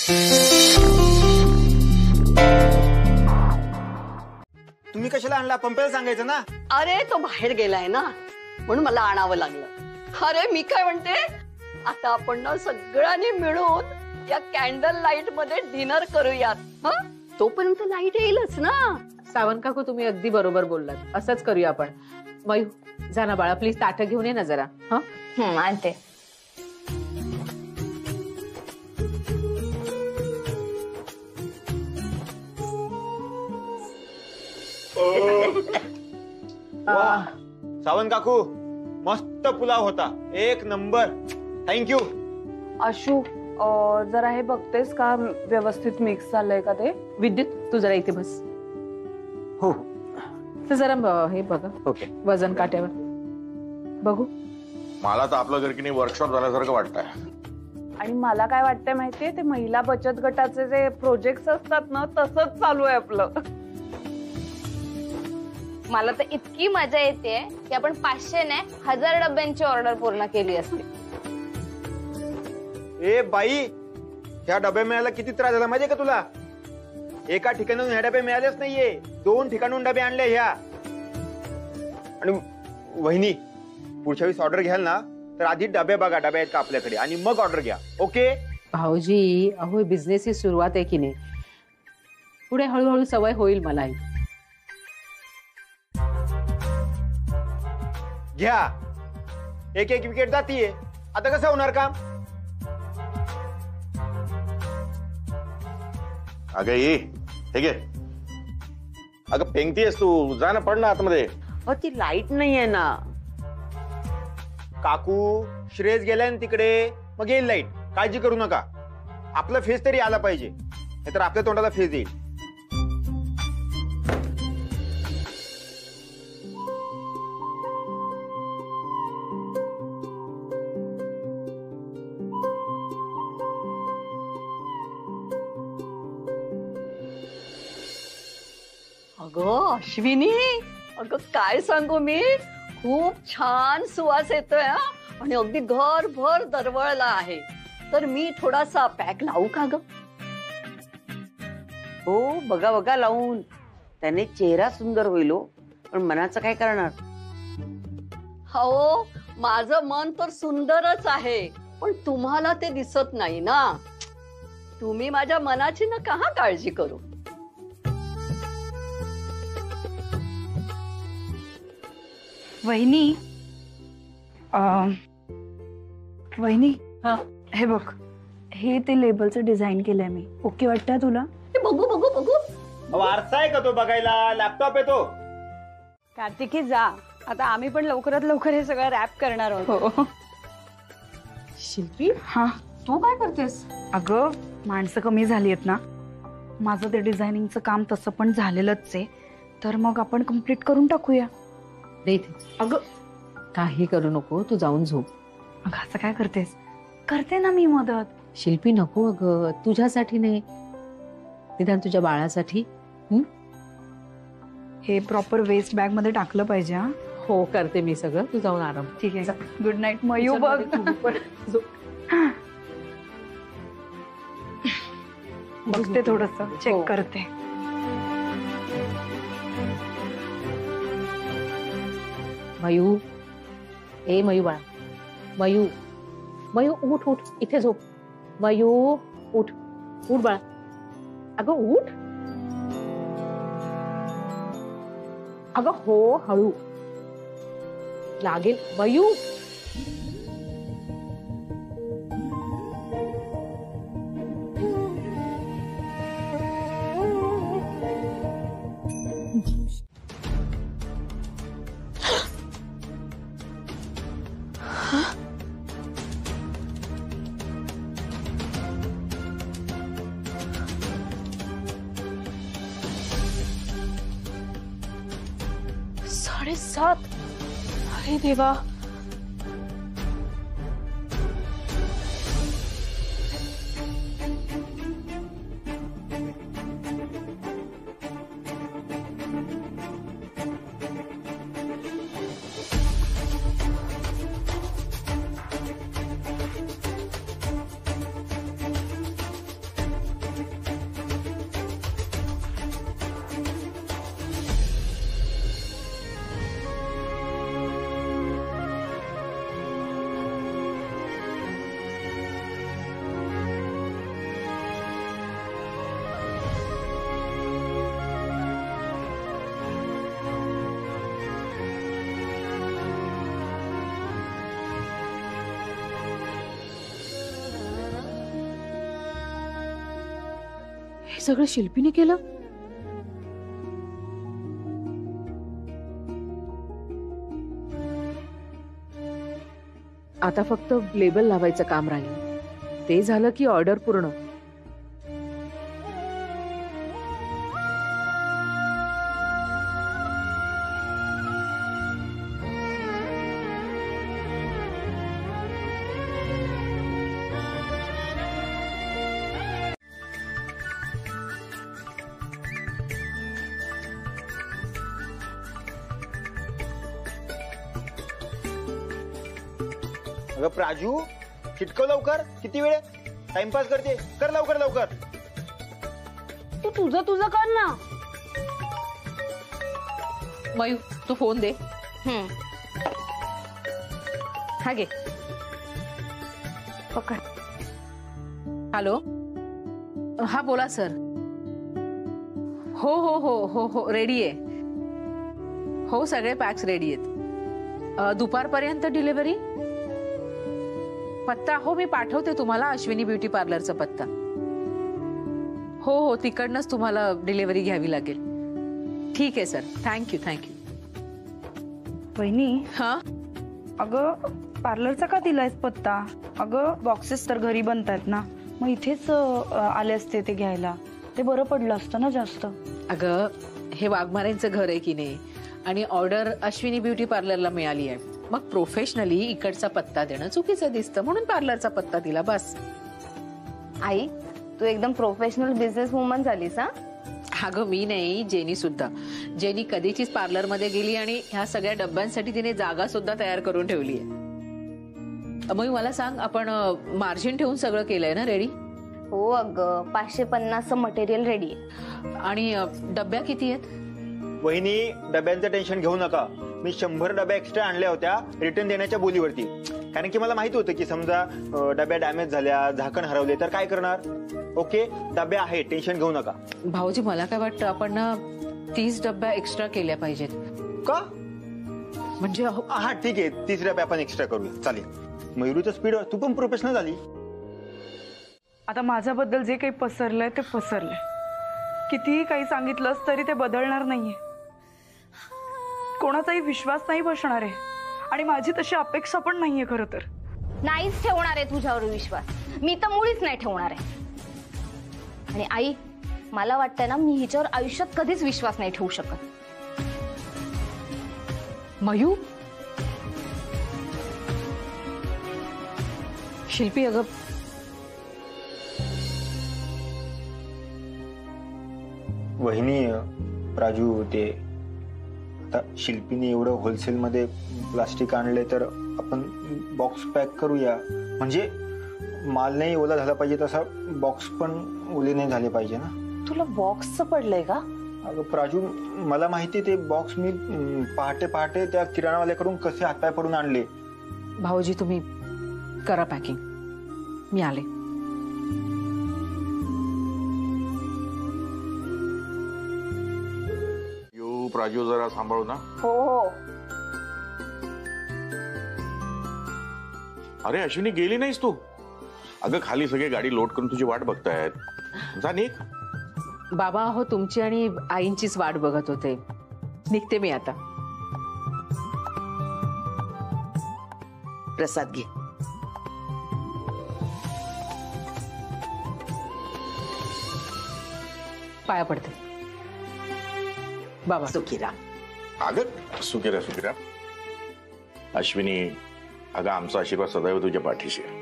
तुम्ही कशाला आणला? पंपाला सांगायचं ना. अरे तो बाहेर गेलाय ना, म्हणून मला आणावं लागलं. अरे मी काय म्हणते, आता आपण ना सगळ्यांनी मिळून या कॅन्डल लाईट मध्ये डिनर करूयात. तोपर्यंत लाईट येईलच ना. सावंत काकू तुम्ही अगदी बरोबर बोललात, असंच करूया आपण. मयू जा ना बाळा, प्लीज ताटं घेऊन ये ना जरा. आणते. सावंत काकू मस्त पुलाव होता, एक नंबर. थँक्यू. आशू जरा हे बघतेस का व्यवस्थित मिक्स झालंय का ते? विद्युत तू जरा इथे बस. हो तर जरा हे बघा. ओके. वजन काट्यावर बघू. मला तर आपलं घर की नाही वर्कशॉप झाल्यासारखं वाटतंय. आणि मला काय वाटतंय माहितीये, ते महिला बचत गटाचे जे प्रोजेक्ट असतात ना, तसंच चालू आहे आपलं. मला तर इतकी मजा येते की आपण 500 ने 1000 डब्यांची ऑर्डर पूर्ण केली असते. ए बाई, ह्या डबे मिळायला किती त्रास झाला माहितीये का तुला? एका ठिकाणून ह्या डबे मिळालेच नाहीये, 2 ठिकाणून डबे आणले ह्या. आणि वहिनी, पुढच्या वेळेस ऑर्डर घ्याल ना तर आधी डबे बघा, डबे आहेत का आपल्याकडे, आणि मग ऑर्डर घ्या. ओके भाऊजी, अहो बिझनेसची सुरुवात आहे की नाही, पुढे हळूहळू सवय होईल मलाही. घ्या. एक एक विकेट जातीये, आता कसं होणार काम? अगं ये, हे घे. अगं पेंगतीयस तू, जा ना, पड ना आतमध्ये. ती लाईट नाहीये ना. काकू श्रेयस गेलाय ना तिकडे, मग येईल लाईट, काळजी करू नका. आपला फेस तरी आला पाहिजे, नाहीतर आपल्या तोंडाला फेस येईल. अगं अश्विनी, अगं काय सांगू मी, खूप छान सुवास येतोय आणि अगदी घरभर दरवळला आहे. तर मी थोडासा पॅक लावू का ग? हो बघा बघा लावून, त्याने चेहरा सुंदर होईल. पण मनाचं काय करणार? हो, माझं मन तर सुंदरच आहे, पण तुम्हाला ते दिसत नाही ना. तुम्ही माझ्या मनाची ना का काळजी करू. वहिनी, वहिनी, हे बघ, हे ते लेबलचं डिझाईन केलंय मी. ओके वाटतंय तुला? बघू बघू बघू. वारसा आहे का तो बघायला? लॅपटॉप आहे तो. कार्तिकी जा, आता आम्ही पण लवकरात लवकर हे सगळं रॅप करणार आहोत. शिल्पी, हा तू काय करतेस? अगं माणसं कमी झाली आहेत ना, माझं ते डिझायनिंगचं काम तसं पण झालेलंच आहे, तर मग आपण कम्प्लीट करून टाकूया. अगं काही करू नको, तू जाऊन झोप. अगं असं काय करतेस? करते ना मी मदत. शिल्पी नको अगं, तुझ्यासाठी नाही, निदान तुझ्या बाळासाठी. हे प्रॉपर वेस्ट बॅग मध्ये टाकलं पाहिजे. हा हो करते मी सगळं, तू जाऊन आराम. ठीक आहे. Good night mu. बघ बघते, थोडस चेक करते. मयू, ए मयू बाळा, मयू, मयू उठ उठ, इथे झोप. मयू उठ, उठ बाळा. अगं उठ. अगं हो, हळू लागेल. मयू सात. अरे देवा. सगळं शिल्पीने केलं? आता फक्त लेबल लावायचं काम राहील. ते झालं की ऑर्डर पूर्ण. अगं प्राजू, चिटकव लवकर. किती वेळ टाइमपास करते? कर लवकर लवकर. तू तुझं तुझं कर ना. मयू तू फोन दे. हा घे. पकड. हॅलो. हा बोला सर. हो हो हो हो हो रेडी आहे. हो सगळे पॅक्स रेडी आहेत. दुपारपर्यंत डिलिव्हरी. पत्ता हो मी पाठवते तुम्हाला. अश्विनी ब्युटी पार्लरचा पत्ता. हो हो तिकडनंच तुम्हाला डिलिव्हरी घ्यावी लागेल. ठीक आहे सर. Thank you thank you. वहिनी, हा अगं पार्लरचा का दिलायस पत्ता? अगं बॉक्सेस तर घरी बनतात ना, मग इथेच आले असते ते घ्यायला. ते बरं पडलं असतं ना जास्त. अगं हे वाघमारेंचं घर आहे की नाही, आणि ऑर्डर अश्विनी ब्युटी पार्लरला मिळाली आहे. मग प्रोफेशनली इकडचा पत्ता देणं चुकीचं दिसतं, म्हणून पार्लरचा पत्ता दिला बस. आई, तू एकदम प्रोफेशनल बिझनेस वुमन झालीस हा. अगं मी नाही, जेनी सुद्धा. जेनी कधीचीच पार्लर मध्ये गेली आणि ह्या सगळ्या डब्यांसाठी तिने जागा सुद्धा तयार करून ठेवली आहे. मग मला सांग, आपण मार्जिन ठेवून सगळं केलंय ना रेडी? हो अगं, 550चं मटेरियल रेडी आहे. आणि डब्या किती आहेत? वहिनी, डब्यांचं टेन्शन घेऊ नका. मी 100 डब्या एक्स्ट्रा आणल्या होत्या रिटर्न देण्याच्या बोलीवरती. कारण की मला माहिती होतं की समजा डब्या डॅमेज झाल्या, झाकण हरवले तर काय करणार. ओके, डब्या आहे, टेन्शन घेऊ नका. भाऊजी मला काय वाटतं, आपण ना 30 डब्या एक्स्ट्रा केल्या पाहिजेत. का? म्हणजे हा ठीक आहे, 30 डब्या आपण एक्स्ट्रा करूया, चालेल. मयुरीचं स्पीड, तू पण प्रोफेशनल झाली. आता माझ्याबद्दल जे काही पसरलंय ते पसरलंय. कितीही काही सांगितलंस तरी ते बदलणार नाहीये. कोणाचाही विश्वास नाही बसणार आहे, आणि माझी तशी अपेक्षा पण नाहीये खरं तर. नाहीच ठेवणार आहे तुझ्यावर विश्वास. मी तर मुळीच नाही ठेवणार आहे. आणि आई, मला वाटतं ना, मी हिच्यावर आयुष्यात कधीच विश्वास नाही ठेवू शकत. मयू, शिल्पी अगं वहिनी, राजू, ते आता शिल्पीने एवढं होलसेल मध्ये प्लास्टिक आणले तर आपण बॉक्स पॅक करूया. म्हणजे माल नाही ओला झाला पाहिजे तसा बॉक्स पण ओले नाही झाले पाहिजे ना. तुला बॉक्सचं पडलंय का? अगं प्राजू, मला माहिती ते बॉक्स मी पहाटे पहाटे त्या किराणावाल्याकडून कसे हातपाय पडून आणले. भाऊजी तुम्ही करा पॅकिंग, मी आले. प्राजू जरा सांभाळू ना. हो हो. अरे अश्विनी, गेली नाहीस तू? अगं खाली सगळे गाडी लोड करून तुझी वाट बघतायत. जा निघ. बाबा अहो तुमची आणि आईंचीच वाट बघत होते. निघते मी आता. प्रसाद घे. पाया पडते बाबा. सुखीरा. अगं सुखीरा सुखीरा. अश्विनी, अगं आमचा आशीर्वाद सदैव तुझ्या पाठीशी आहे.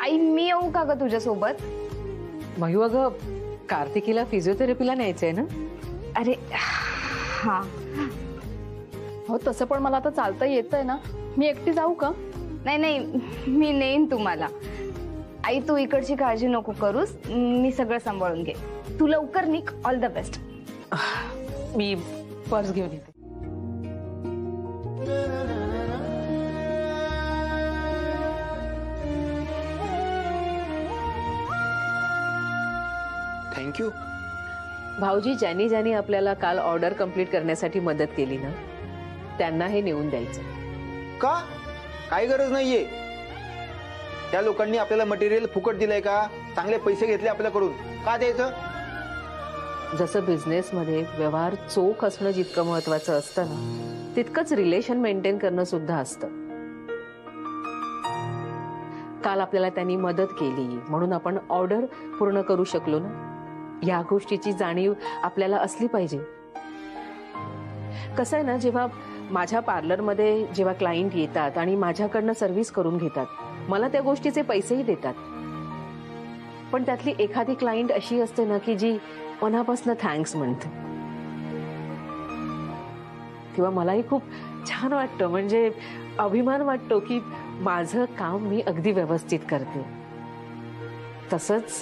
आई, मी येऊ का ग तुझ्यासोबत? मयू अगं, कार्तिकीला फिजिओथेरपीला न्यायचंय ना. अरे हा हो, तसं पण मला आता चालता येतंय ना. मी एकटी जाऊ का? नाही नाही, मी नेईन तुम्हाला. आई, तू इकडची काळजी नको करूस, मी सगळं सांभाळून घे. तू लवकर निघ. All the best. Me purse घेऊन येते. थँक्यू. भाऊजी, ज्यांनी ज्यांनी आपल्याला काल ऑर्डर कंप्लीट करण्यासाठी मदत केली ना, त्यांना हे नेऊन द्यायचं. का? काही गरज नाहीये. त्या लोकांनी आपल्याला मटेरियल फुकट दिलंय का? चांगले पैसे घेतले आपल्याकडून, का द्यायचं? जसं बिझनेसमध्ये व्यवहार चोख असणं जितकं महत्वाचं असतं ना, तितकंच रिलेशन मेंटेन करणं सुद्धा असतं. काल आपल्याला त्यांनी मदत केली म्हणून आपण ऑर्डर पूर्ण करू शकलो ना, या गोष्टीची जाणीव आपल्याला असली पाहिजे. कसं आहे ना, जेव्हा माझ्या पार्लरमध्ये जेव्हा क्लायंट येतात आणि माझ्याकडनं सर्व्हिस करून घेतात, मला त्या गोष्टीचे पैसेही देतात. पण त्यातली एखादी क्लायंट अशी असते ना की जी मनापासून थँक्स म्हणते, तेव्हा मलाही खूप छान वाटतं. म्हणजे अभिमान वाटतो की माझं काम मी अगदी व्यवस्थित करते. तसंच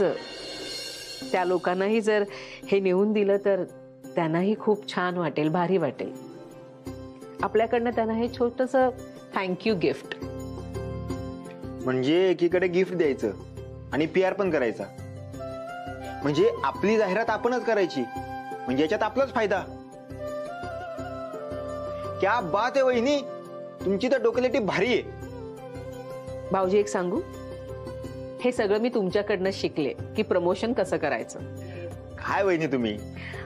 त्या लोकांनाही जर हे नेऊन दिलं तर त्यांनाही खूप छान वाटेल, भारी वाटेल. आपल्याकडनं त्यांना हे छोटंसं थँक्यू गिफ्ट. म्हणजे एकीकडे गिफ्ट द्यायचं आणि PR पण करायचा, म्हणजे आपली जाहिरात आपणच करायची, म्हणजे याच्यात आपलाच फायदा. क्या बात आहे वहिनी, तुमची तर डोकेलेटी भारी आहे. भाऊजी एक सांगू, हे सगळं मी तुमच्याकडनं शिकले की प्रमोशन कसं करायचं. काय वहिनी तुम्ही.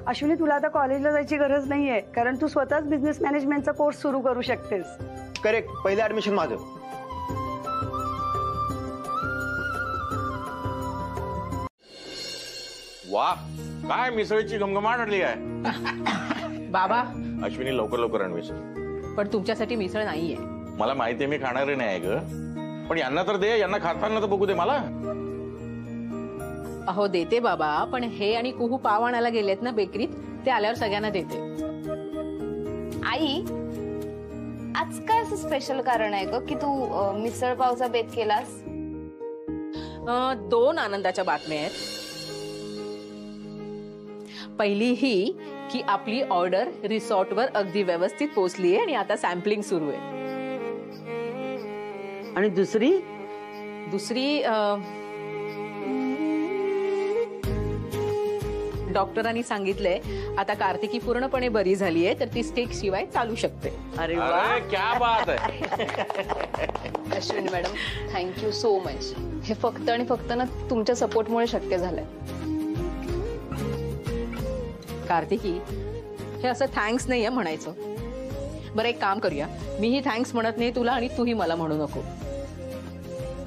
अश्विनी, तुला आता कॉलेजला जायची गरज नाहीये, कारण तू स्वतःच बिझनेस मॅनेजमेंटचा कोर्स सुरू करू शकतेस. करेक्ट, पहिलं ऍडमिशन माझं. वा, काय मिसळीची घमघमाट आणली आहे. बाबा, अश्विनी लवकर लवकर आण मिसळ. पण तुमच्यासाठी मिसळ नाहीये. मला माहितीये मी खाणारे नाही आहे ग, पण यांना तर दे, यांना खाताना तर बघू दे मला. अहो देते बाबा, पण हे आणि कुहू पाव आणायला गेलेत ना बेकरीत, ते आल्यावर सगळ्यांना देते. आई, आज काय असं स्पेशल कारण आहे ग की तू मिसळ पावचा बेत केलास? 2 आनंदाच्या बातम्या आहेत. पहिली ही की आपली ऑर्डर रिसॉर्टवर अगदी व्यवस्थित पोहोचलीये आणि आता सॅम्पलिंग सुरू आहे. आणि दुसरी डॉक्टरांनी सांगितलंय आता कार्तिकी पूर्णपणे बरी झालीये, तर ती स्टेक शिवाय चालू शकते. अरे वा, अरे क्या बात आहे. Ashwini madam, thank you so much. हे फक्त आणि फक्त ना तुमच्या सपोर्टमुळे शक्य झालंय. कार्तिकी, हे असं थँक्स नाहीये म्हणायचं. बरं एक काम करूया, मीही थँक्स म्हणत नाही तुला आणि तूही मला म्हणू नको.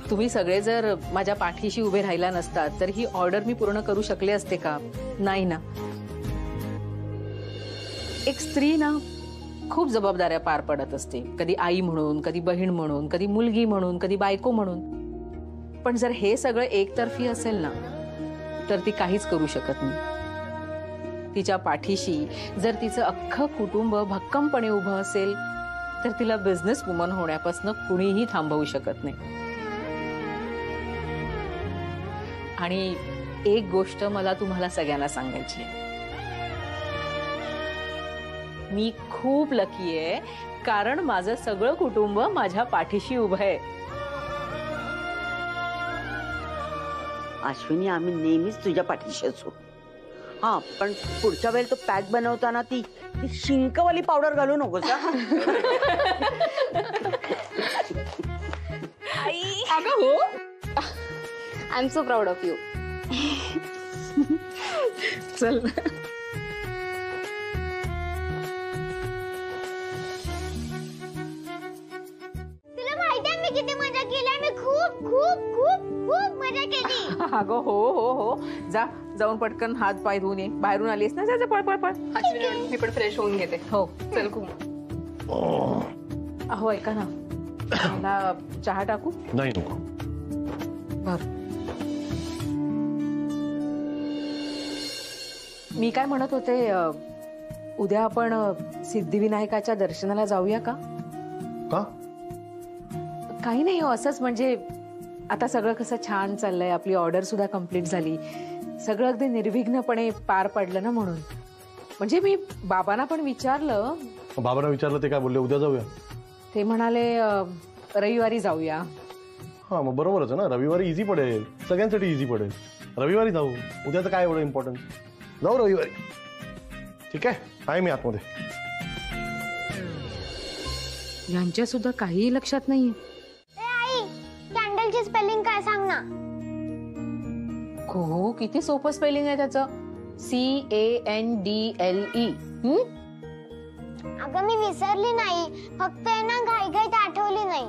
तुम्ही सगळे जर माझ्या पाठीशी उभे राहिला नसतात तर ही ऑर्डर मी पूर्ण करू शकले असते का? नाही ना. एक स्त्री ना खूप जबाबदाऱ्या पार पडत असते, कधी आई म्हणून, कधी बहीण म्हणून, कधी मुलगी म्हणून, कधी बायको म्हणून. पण जर हे सगळं एकतर्फी असेल ना तर ती काहीच करू शकत नाही. तिच्या पाठीशी जर तिचं अख्खं कुटुंब भक्कमपणे उभं असेल तर तिला बिझनेस वुमन होण्यापासून कुणीही थांबवू शकत नाही. आणि एक गोष्ट मला तुम्हाला सगळ्यांना सांगायची आहे, मी खूप लकी आहे, कारण माझं सगळं कुटुंब माझ्या पाठीशी उभं आहे. अश्विनी, आम्ही नेहमीच तुझ्या पाठीशी असू. हा, पण पुढच्या वेळेला तो पॅक बनवताना ती शिंकवाली पावडर घालू नकोस. आई, अगं हो, I am so proud of you. चल. तुला माहिती आहे मी किती मजा केली? मी खूप खूप खूप खूप मजा केली. अगं हो हो हो, जाऊन पटकन हात पाय धुवून ये. बाहेरून आलीस ना, जा पळ पळ पळ. अश्विनी मॅडम, मी पण फ्रेश होऊन घेते. हो चल खूप. अहो ऐका ना, मला चहा टाकू? नाही नको. बर. मी काय म्हणत होते, उद्या आपण सिद्धिविनायकाच्या दर्शनाला जाऊया का? का? काही नाही हो, असंच. म्हणजे आता सगळं कसं छान चाललंय, आपली ऑर्डर सुद्धा कंप्लीट झाली, सगळं अगदी निर्विघ्नपणे पार पडलं ना, म्हणून. म्हणजे मी बाबांना पण विचारलं. बाबांना विचारलं, ते काय बोलले? उद्या जाऊया. ते म्हणाले रविवारी जाऊया. हा, मग बरोबरच आहे ना, रविवारी इझी पडेल, सगळ्यांसाठी इझी पडेल. रविवारी जाऊ. उद्याचं काय एवढं इम्पॉर्टंट? जाऊ रविवारी. ठीक आहे मी आतमध्ये. यांच्या सुद्धा काहीही लक्षात नाहीये. आई, कॅन्डलची कॅन्डलची स्पेलिंग काय सांग ना. कुहू किती सोपं स्पेलिंग आहे त्याचं. CANDLE. अगं मी विसरली नाही, फक्त आहे ना घाईघाईत आठवली नाही.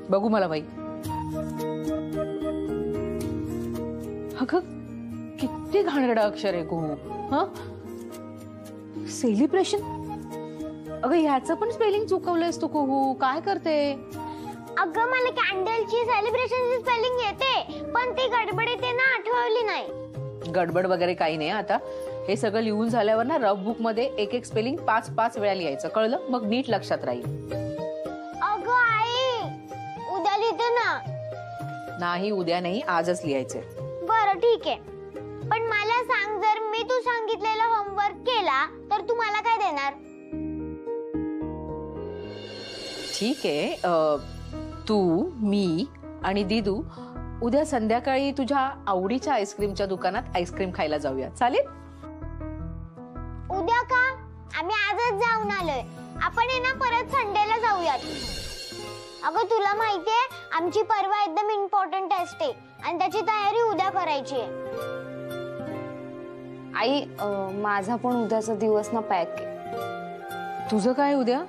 बघू मला बाई. अगं किती घाणेरडं अक्षर आहे कुहू. हा सेलिब्रेशन. अगं ह्याचं पण स्पेलिंग चुकवलंयस तू कुहू. काय करते. अगं मला कॅन्डलची सेलिब्रेशनची स्पेलिंग येते, पण ती गडबडीत आहे ना आठवली नाही. गडबड वगैरे काही नाही. आता हे सगळं लिहून झाल्यावर ना रफ बुक मध्ये एक एक स्पेलिंग 5-5 वेळा लिहायचं, कळलं. मग नीट लक्षात राहील. अगं आई उद्या लिहिते ना. नाही उद्या नाही, आजच लिहायचंय. बरं ठीक आहे, पण मला सांग, जर मी तू सांगितलेला होमवर्क केला तर तू मला काय देणार. ठीक आहे. तू, मी आणि दीदू उद्या संध्याकाळी तुझ्या आवडीच्या आईस्क्रीमच्या दुकानात आईस्क्रीम खायला जाऊया, चालेल. उद्या का. आम्ही आजच जाऊन आलोय. आपण आहे ना परत संडेला जाऊयात. अगं तुला माहितीये आमची परवा एकदम इम्पॉर्टंट टेस्ट आहे आणि त्याची तयारी उद्या करायची आहे. आई माझा पण उद्याचा दिवस ना पॅक आहे. तुझं काय उद्या.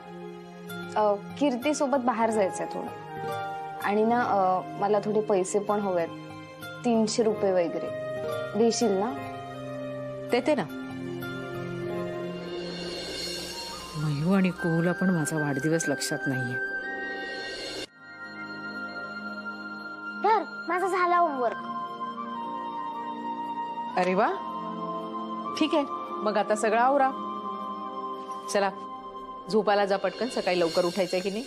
कीर्ती सोबत बाहेर जायचंय थोडं, आणि ना मला थोडे पैसे पण हवेत. 300 रुपये वगैरे देशील ना. देते ना. मयू आणि कुहूला पण माझा वाढदिवस लक्षात नाहीये. धर माझा झाला होमवर्क. अरे वा, ठीक आहे. मग आता सगळं आवरा. चला झोपायला जा पटकन, सकाळी लवकर उठायचंय की नाही.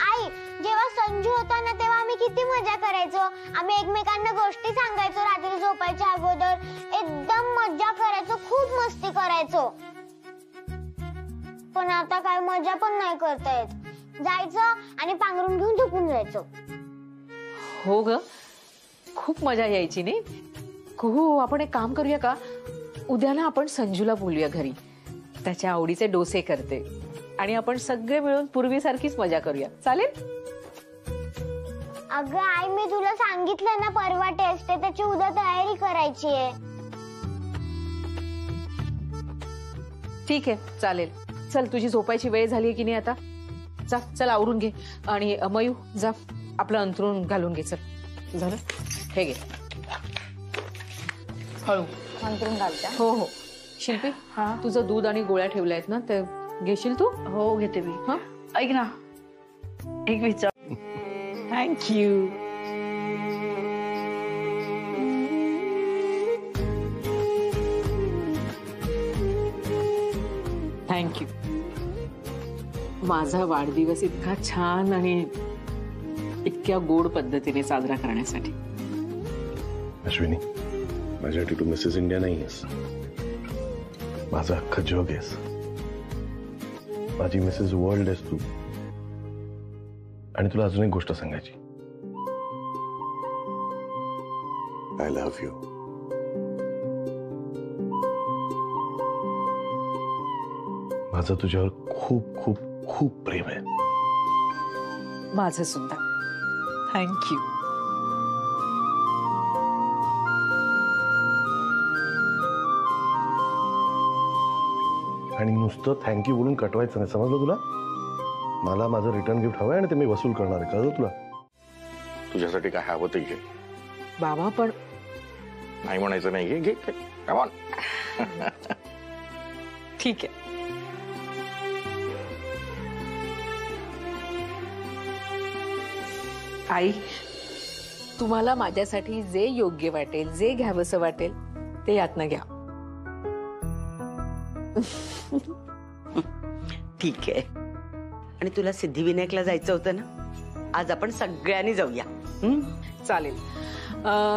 आई जेव्हा संजू होता ना तेव्हा आम्ही किती मजा करायचो. आम्ही एकमेकांना गोष्टी सांगायचो रात्री झोपायच्या अगोदर. एकदम मजा करायचो, खूप मस्ती करायचो. पण आता काय मजा पण नाही करता येत. जायचं आणि पांघरून घेऊन झोपून जायचो. हो ग, खूप मजा यायची नाही. कुहू आपण एक काम करूया का, उद्या ना आपण संजूला बोलूया घरी. त्याच्या आवडीचे डोसे करते आणि आपण सगळे मिळून पूर्वीसारखीच मजा करूया, चालेल. अगं आई मी तुला सांगितलं ना परवा टेस्ट आहे, त्याची उद्या तयारी करायची आहे. ठीक आहे चालेल. चल तुझी झोपायची वेळ झाली की नाही आता. जा चल आवरून घे. आणि मयू जा आपलं अंथरूण घालून घे. चल झालं, हे घे. हळू अंतरून घालत्या. हो हो. शिल्पी तुझं दूध आणि गोळ्या ठेवल्या आहेत ना, ते घेशील तू. हो घेते मी. हा ऐक ना, एक विचार. थँक्यू. थँक्यू. माझा वाढदिवस इतका छान आणि इतक्या गोड पद्धतीने साजरा करण्यासाठी. अश्विनी, माझ्यासाठी तू मिसेस इंडिया नाही आहेस, माझा अख्खा जग आहेस. माझी मिसेस वर्ल्ड आहेस तू. आणि तुला अजून एक गोष्ट सांगायची. I love you. माझं तुझ्यावर खूप खूप खूप प्रेम आहे. माझं सुद्धा. थँक्यू. आणि नुसतं थँक्यू बोलून कटवायचं नाही, समजलं तुला. मला माझं रिटर्न गिफ्ट हवंय आणि ते मी वसूल करणार आहे, कळलं तुला. तुझ्यासाठी काय हवं ते घे. बाबा पण नाही म्हणायचं नाही. घे घे कम ऑन. ठीक आहे. आई तुम्हाला माझ्यासाठी जे योग्य वाटेल, जे घ्यावंसं वाटेल ते यातनं घ्या. ठीक आहे. आणि तुला सिद्धिविनायकला जायचं होतं ना, आज आपण सगळ्यांनी जाऊया. चालेल.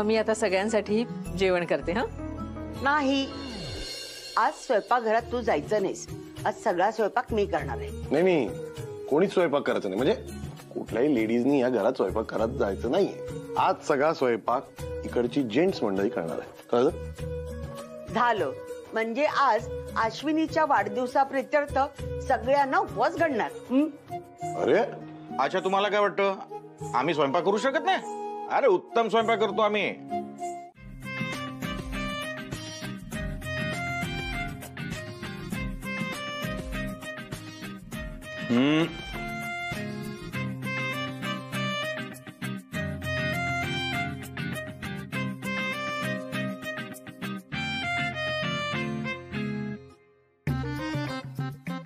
मी आता सगळ्यांसाठी जेवण करते. हा नाही, आज स्वयंपाकघरात तू जायचं नाहीस. आज सगळा स्वयंपाक मी करणार आहे. नाही नाही, कोणीच स्वयंपाक करायचं नाही. म्हणजे कुठल्याही लेडीजनी या घरात स्वयंपाक करत जायचं नाहीये. आज सगळा स्वयंपाक इकडची जेंट्स मंडळी करणार आहे, कळलं. झालं. म्हणजे आज अश्विनीच्या वाढदिवसाप्रित्यर्थ सगळ्यांना उपवास घडणार. अरे अच्छा, तुम्हाला काय वाटतं आम्ही स्वयंपाक करू शकत नाही? अरे उत्तम स्वयंपाक करतो आम्ही.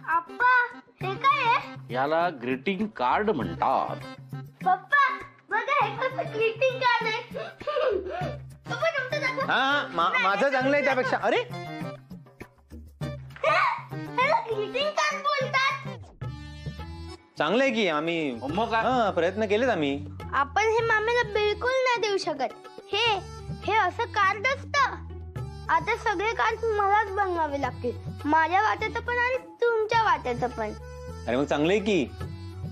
आप्पा हे काय आहे? याला ग्रीटिंग कार्ड म्हणतात. पप्पा बघा हे कसं ग्रीटिंग कार्ड आहे. पप्पा तुमचं दाखव. माझं चांगलं आहे त्यापेक्षा. अरे ह्याला ग्रीटिंग कार्ड बोलतात. चांगलं आहे की आम्ही प्रयत्न केलेत आम्ही. आपण हे मामेला बिलकुल नाही देऊ शकत. हे असं कार्ड असतं. आता सगळे कार्ड मलाच बनवावे लागतील. माझ्या वाट्याचं पण आणि तुमच्या वाट्याचं पण. अरे मग चांगलं आहे की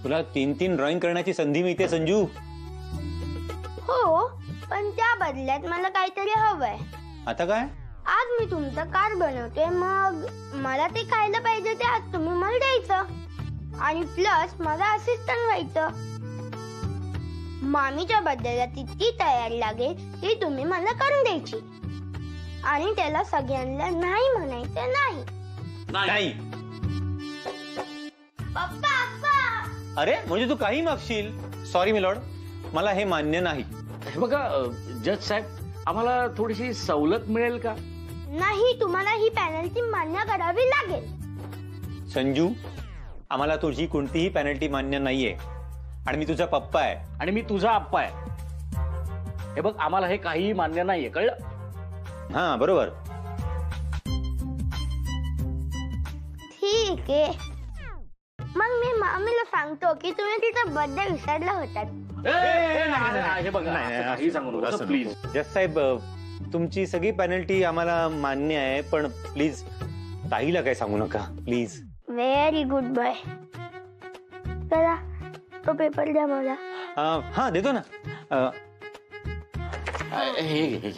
तुला 3-3 ड्रॉइंग करण्याची संधी मिळते संजू. हो पण त्या बदल्यात मला काहीतरी हवंय. आता काय? आज मी तुमचं कार्ड बनवते, मग मला ते खायला पाहिजे ते आज तुम्ही मला द्यायचं. आणि प्लस मला असिस्टंट व्हायचं. मामीच्या बर्थडेला तितकी तयारी लागेल ती तुम्ही मला करून द्यायची. आणि त्याला सगळ्यांना नाही म्हणायचं नाही. नाही. पप्पा अरे म्हणजे तू काही मागशील? सॉरी मिलॉर्ड, मला हे मान्य नाही. हे बघा जज साहेब, आम्हाला थोडीशी सवलत मिळेल का? नाही, तुम्हाला ही पेनल्टी मान्य करावी लागेल. संजू, आम्हाला तुझी कोणतीही पेनल्टी मान्य नाहीये. आणि मी तुझा पप्पा आहे. आणि मी तुझा आप्पा आहे. हे बघ आम्हाला हे काहीही मान्य नाहीये, कळलं? हा बरोबर. ठीक आहे, मग मी मामीला सांगतो की तुम्ही तिचा बर्थडे विसरला होता. हे बघा काही सांगू नका प्लीज. जज साहेब, तुमची सगळी पेनल्टी आम्हाला मान्य आहे, पण प्लीज ताईला काय सांगू नका प्लीज. Very good boy. चला तो पेपर द्या मला. हा देतो ना. हे घे.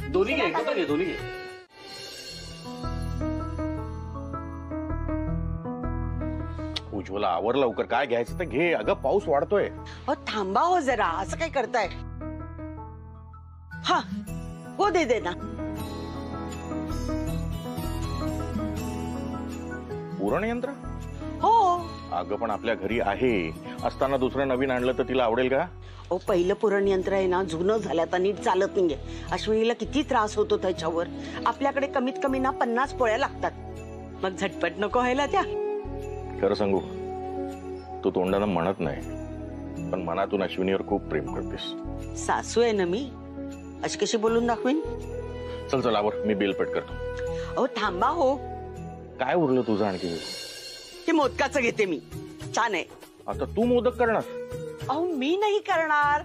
दोन्ही घे, एकत्र घे, दोन्ही घे. उज्ज्वला आवर लवकर, काय घ्यायचं तर घे. अगं पाऊस वाढतोय. थांबा हो जरा, असं काय करताय? हा हो दे ना. पुरण यंत्र? हो. अगं पण आपल्या घरी आहे असताना दुसरं नवीन आणलं तर तिला आवडेल का? पहिलं पुरण यंत्र आहे ना, जुनं झालं, आता नीट चालत नाहीये. अश्विनीला किती त्रास होतो त्याच्यावर. आपल्याकडे कमीत कमी ना 50 पोळ्या लागतात. मग झटपट नको व्हायला त्या. खरं सांगू, तू तोंडानं म्हणत नाही पण मनातून अश्विनीवर खूप प्रेम करतेस. सासू आहे ना मी, अशी कशी बोलून दाखवीन? चल चल आवर, मी बिल पेड करतो. अहो थांबा हो. काय उरलं तुझं आणखी? ते मोदकाचं घेते मी, छान आहे. आता तू मोदक करणार? अहो मी नाही करणार,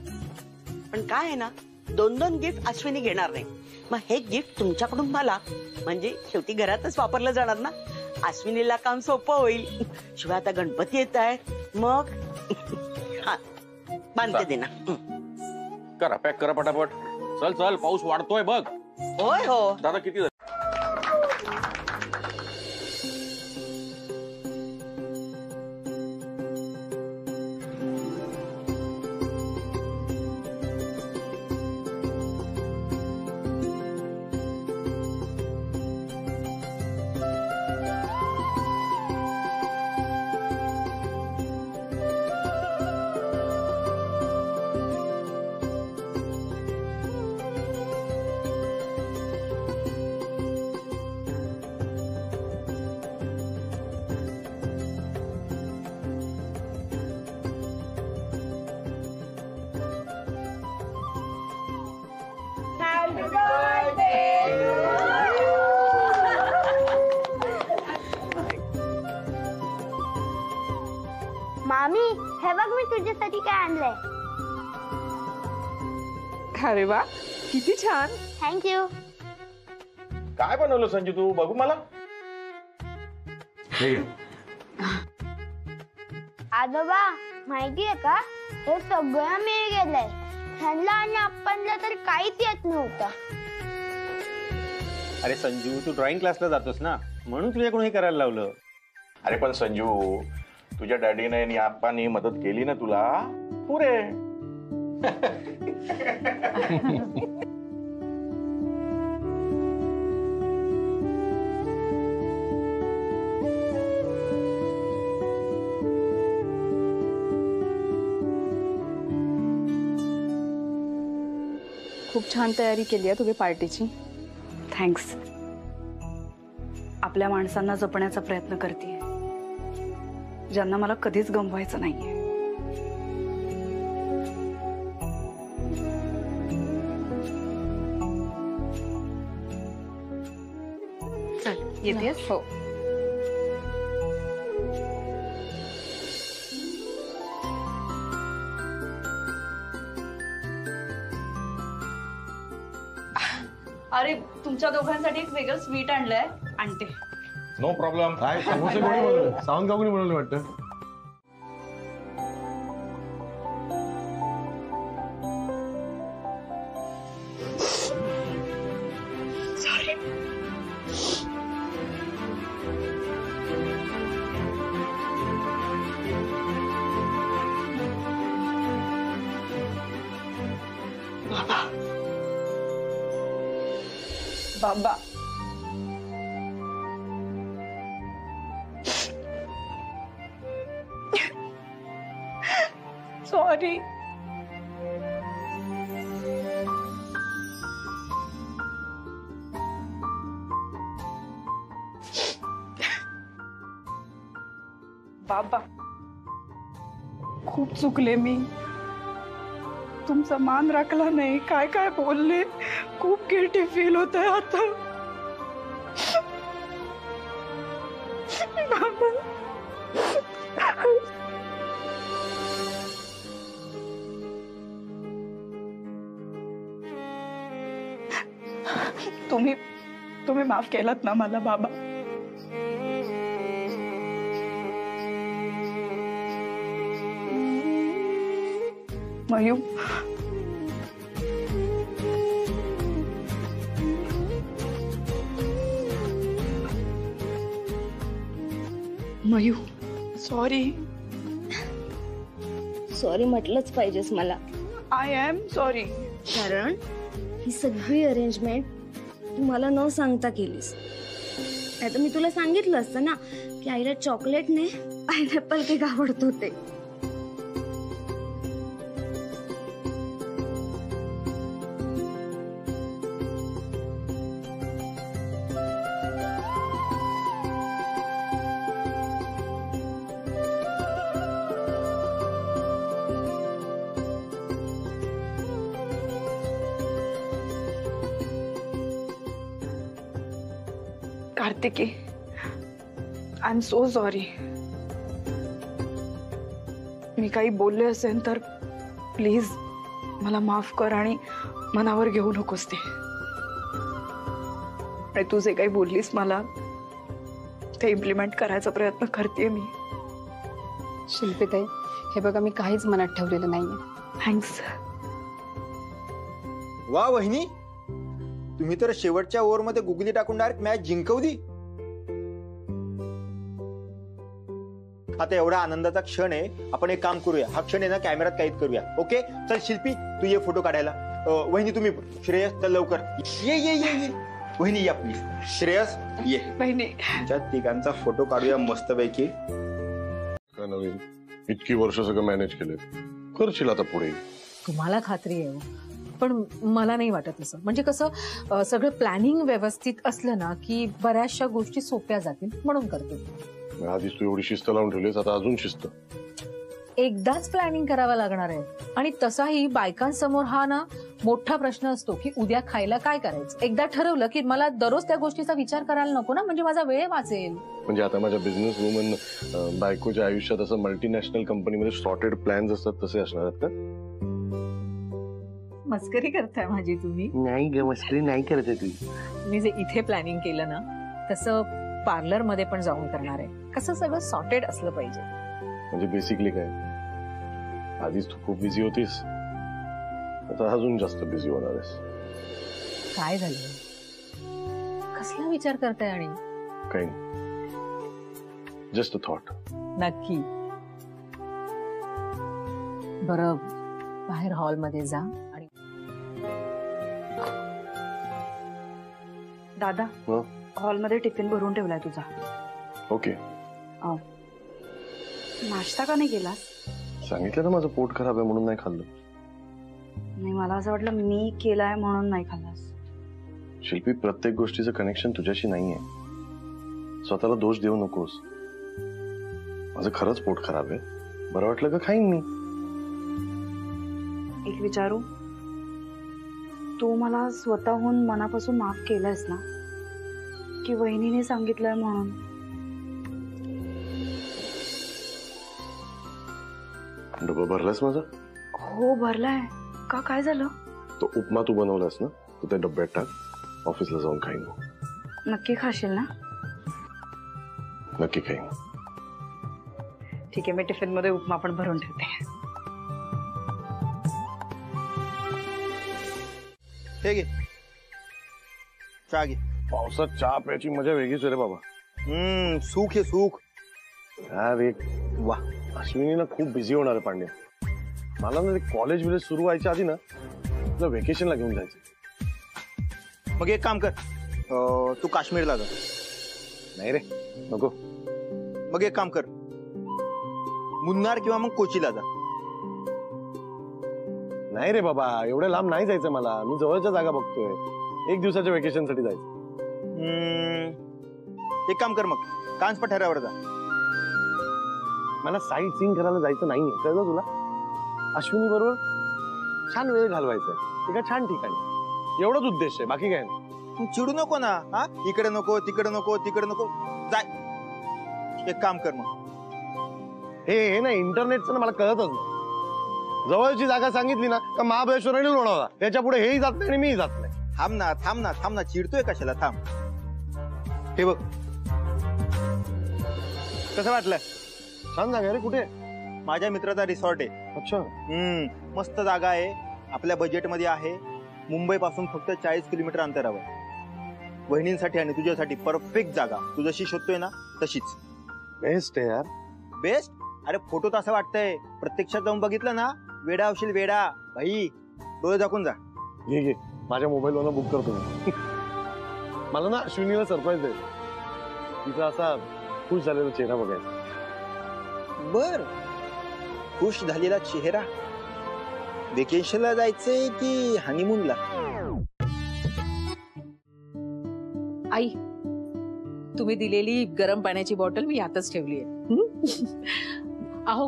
पण काय आहे ना, 2-2 गिफ्ट अश्विनी घेणार नाही. मग हे गिफ्ट तुमच्याकडून मला, म्हणजे शेवटी घरातच वापरलं जाणार ना. अश्विनीला काम सोपं होईल. शिवाय आता गणपती येत आहे, मग हा बांधते दे ना. करा, पॅक करा पटापट. चल चल, पाऊस वाढतोय बघ. होय हो दादा किती? मामी, हे बघ मी तुझ्यासाठी काय आणलंय. अरे वा, किती छान. थँक्यू. काय बनवलं संजू तू? बघू मला. आजोबा, माहितीये का, हे सगळं मी गेलंय. ह्यांना आणि आपणला तर काहीच येत नव्हतं. अरे संजू, तू ड्रॉइंग क्लासला जातोस ना, म्हणून तुझ्याकडून हे करायला लावलं. अरे पण संजू, तुझ्या डॅडीने आणि आप्पानी मदत केली ना तुला, पुरे. खूप छान तयारी केली आहे तुम्ही पार्टीची. थँक्स. आपल्या माणसांना जपण्याचा प्रयत्न करते, ज्यांना मला कधीच गमवायचं नाहीये. चल येतेस? हो. अरे तुमच्या दोघांसाठी एक वेगळं स्वीट आणलंय. आणते. No problem. काय समोसे कोणी बनवले? सावंत काकूनी बनवले वाटतं. बाबा सॉरी. बाबा खूप चुकले मी. तुमचा मान राखला नाही. काय काय बोलले. खूप गिल्टी फील होत आहे आता. बाबा तुम्ही माफ केलात ना मला बाबा. Mu mu sorry. सॉरी म्हटलंच पाहिजेस मला. I am sorry. कारण ही सगळी अरेंजमेंट तू मला न सांगता केलीस. नाही तर मी तुला सांगितलं असतं ना की आईला चॉकलेटने पायनॅपल केक आवडतो ते. Kartiki I am so sorry. मी काही बोलले असेल तर प्लीज मला माफ कर आणि मनावर घेऊ नकोस ते. आणि तू जे काही बोललीस मला ते इम्प्लिमेंट करायचा प्रयत्न करते मी. शिल्पीताई, हे बघा मी काहीच मनात ठेवलेलं नाहीये. थँक्स. वा वहिनी, तुम्ही तर शेवटच्या ओव्हरमध्ये गुगली टाकून डायरेक्ट मॅच जिंकवली. आता एवढा आनंदाचा क्षण आहे. आपण एक काम करूया, हा क्षण आहे ना कॅमेऱ्यात कैद करूया. ओके चल शिल्पी तू ये फोटो काढायला. वहिनी तुम्ही श्रेयस चल लवकर ये ये ये ये. वहिनी या प्लीज. श्रेयस ये. वहिनी तुमच्या तिघांचा फोटो काढूया मस्तपैकी. काय नवीन? इतकी वर्ष सगळं मॅनेज केलं, करशील आता पुढे. तुम्हाला खात्री आहे, पण मला नाही वाटत असं. म्हणजे कसं सगळं प्लॅनिंग व्यवस्थित असलं ना की बऱ्याचशा गोष्टी सोप्या जातील म्हणून करते. आधीच तू एवढी शिस्त लावून ठेवलीस, आता अजून शिस्त. एकदाच प्लॅनिंग करावं लागणार आहे. आणि तसाही बायकांसमोर हा ना मोठा प्रश्न असतो की उद्या खायला काय करायचं. एकदा ठरवलं की मला दररोज त्या गोष्टीचा विचार करायला नको ना, म्हणजे माझा वेळ वाचेल. म्हणजे आता माझ्या बिझनेस वुमन बायकोच्या आयुष्यात असं मल्टीनॅशनल कंपनीमध्ये सॉर्टेड प्लॅन्स असतात तसे असणार आहेत का? मस्करी करताय माझी तुम्ही? नाही ग, मस्करी नाही करत आहे तू. मी जे इथे प्लॅनिंग केलं ना तसं पार्लर मध्ये पण जाऊन करणार आहे. कसं सगळं सॉर्टेड असलं पाहिजे. म्हणजे बेसिकली काय, आधीच तू खूप बिझी होतीस, आता अजून जास्त बिझी होणार आहेस. काय झालं? कसला विचार करताय? आणि काही जस्ट अ थॉट. नक्की बरं बाहेर हॉलमध्ये जा आणि दादा हं? हॉलमध्ये टिफिन भरून ठेवलाय तुझा. ओके. नाश्ता का नाही केलास? सांगितलं ना माझं पोट खराब आहे म्हणून नाही खाल्लं. नाही, मला असं वाटलं मी केलाय म्हणून नाही खाल्लास. शिल्पी, प्रत्येक गोष्टीचं कनेक्शन तुझ्याशी नाहीये. स्वतःला दोष देऊ नकोस. माझं खरंच पोट खराब आहे. बरं वाटलं का खाईन मी. एक विचारू, तू मला स्वतःहून मनापासून माफ केलंयस ना, की वहिनीने सांगितलंय म्हणून? डबा भरलास माझा? हो भरलाय. का, काय झालं? तो उपमा तू बनवलास ना, तू त्या डब्यात टाक. ऑफिसला जाऊन खाईन. नक्की खाशील ना? नक्की खाईन. ठीक आहे, मी टिफिन मध्ये उपमा पण भरून ठेवते. हे घे चहा घे. पावसात चहा प्यायची मजा वेगळीच आहे रे बाबा. सुख आहे सुख. अरे वा, अश्विनी ना खूप बिझी होणार आहे पांड्या. मला ना कॉलेज विलेज सुरू व्हायच्या आधी ना तुला व्हेकेशनला घेऊन जायचं. मग एक काम कर, तू काश्मीरला जा. नाही रे, नको. मग एक काम कर, मुन्नार किंवा मग कोचीला जा. नाही रे बाबा, एवढ्या लांब नाही जायचं मला. मी जवळच्या जागा बघतोय. 1 दिवसाच्या व्हेकेशन साठी जायचं. एक काम कर, मग कांच पठारावर जा. मला साईट सीइंग करायला जायचं नाहीये, कळलं तुला? अश्विनी बरोबर छान वेळ घालवायचा आहे एका छान ठिकाणी. एवढाच उद्देश आहे, बाकी काय नाही. तू चिडू नको ना. हा, इकडे नको, तिकडे नको, तिकडे नको, जाय. एक काम कर मग, हे ना इंटरनेटचं ना मला कळतच नाही. जवळची जागा सांगितली ना का महाबळेश्वर आणि लोणावळा, त्याच्या पुढे हेही जात नाही आणि मीही जात नाही. थांब ना थांब ना थांब ना, चिडतोय कशाला? थांब. हे बघ, कसं वाटलं? छान जागा रे. कुठे? माझ्या मित्राचा रिसॉर्ट आहे. अच्छा. मस्त जागा आहे, आपल्या बजेटमध्ये आहे. मुंबई पासून फक्त 40 किलोमीटर अंतरावर. वहिनींसाठी आणि तुझ्यासाठी परफेक्ट जागा. तू जशी शोधतोय ना तशीच. बेस्ट आहे यार. बेस्ट? अरे फोटोत असं वाटतंय, प्रत्यक्षात जाऊन बघितलं ना वेडा होशील वेडा. भाई, डोळे दाखवून जा. घे घे, माझ्या मोबाईलवरून बुक करतो मी. मला ना अश्विनीला सरप्राईज आहे. तिचा असा खुश झालेला चेहरा बघायचा. बर, खुश झालेला चेहरा. वेकेशनला जायचंय की हनीमूनला? आई, तुम्ही दिलेली गरम पाण्याची बॉटल मी यातच ठेवली आहे. अहो,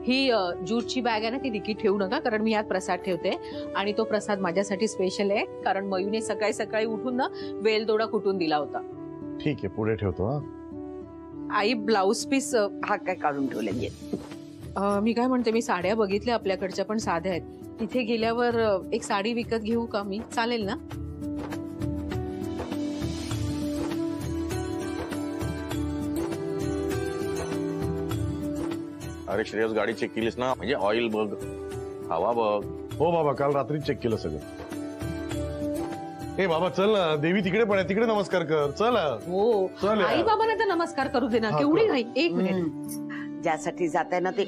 ही ज्यूटची बॅग आहे ना, ती डिकीत ठेवू नका, कारण मी यात प्रसाद ठेवते. आणि तो प्रसाद माझ्यासाठी स्पेशल आहे, कारण मयूने सकाळी सकाळी उठून ना वेलदोडा कुटून दिला होता. ठीक आहे, पुढे ठेवतो. आई, ब्लाउज पीस हा काय काढून ठेवले? मी काय म्हणते, मी साड्या बघितल्या आपल्याकडच्या, पण साध्या आहेत. तिथे गेल्यावर एक साडी विकत घेऊ का मी? चालेल ना? अरे श्रेयस, गाडी चेक केलीस ना? म्हणजे ऑइल बघ, हवा बघ. हो बाबा, काल रात्री चेक केलं सगळं. हे बाबा चल ना, देवी तिकडे पण आहे, तिकडे नमस्कार कर. चल. हो, चल यार. आई बाबांना तर नमस्कार करू दे ना. हा, केवढी कर. घाई. एक मिनिट. ज्यासाठी जात आहे ना ते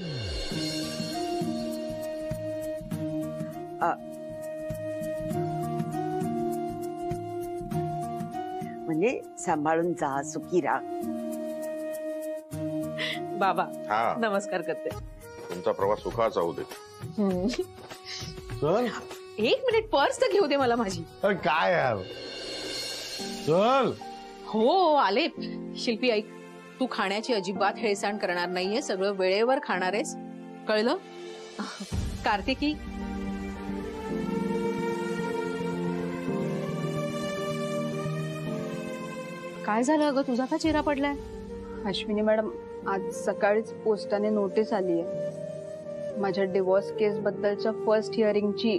म्हणजे सांभाळून जा, सुखी राहा. बाबा, हा, नमस्कार करते. तुमचा प्रवास सुखाचा होऊ दे. चल. एक मिनिट, पर्स तर घेऊ दे मला माझी. अरे काय यार, चल. हो, आले. शिल्पी, ऐक, तू खाण्याची अजिबात हेळसांड करणार नाहीये. सगळं वेळेवर खाणार आहेस, कळलं? कार्तिकी, काय झालं अगं, तुझा का चेहरा पडलाय? अश्विनी मॅडम, आज सकाळीच पोस्टाने नोटीस आली आहे. माझ्या डिवोर्स केस बद्दलच्या फर्स्ट हिअरिंगची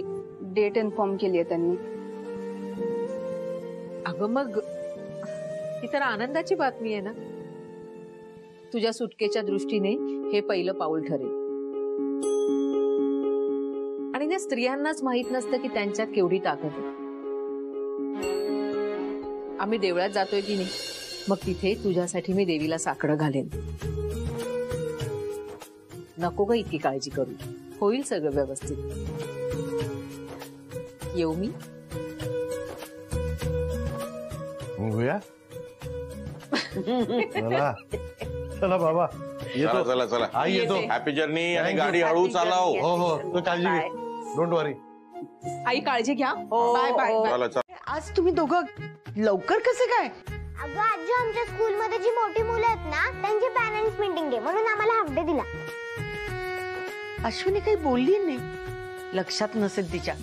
डेट इन्फॉर्म केली आहे त्यांनी. अगं मग ही तर आनंदाची बातमी आहे ना. तुझ्या सुटकेच्या दृष्टीने हे पहिलं पाऊल ठरेल. आणि त्या स्त्रियांनाच माहित नसतं की त्यांच्यात केवढी ताकद आहे. आम्ही देवळात जातोय की नाही, मग तिथे तुझ्यासाठी मी देवीला साकडं घालेन. नको ग इतकी काळजी करू. होईल सगळं व्यवस्थित. येऊ मी? बघूया. चला चला बाबा येतो. चला चला आई येतो. हॅपी जर्नी आणि गाडी हळू चालव. हो हो तू काळजी घे. डोंट वरी. आई काळजी घ्या. हो, बाय बाय. हो. चला चला. आज तुम्ही दोघं लवकर कसे काय? अगं आजी, आमच्या स्कूलमध्ये जी मोठी मुलं आहेत ना त्यांची पॅरेंट्स मीटिंग आहे म्हणून आम्हाला हाफ डे दिला. अश्विनी काही बोलली नाही. लक्षात नसेल तिच्या,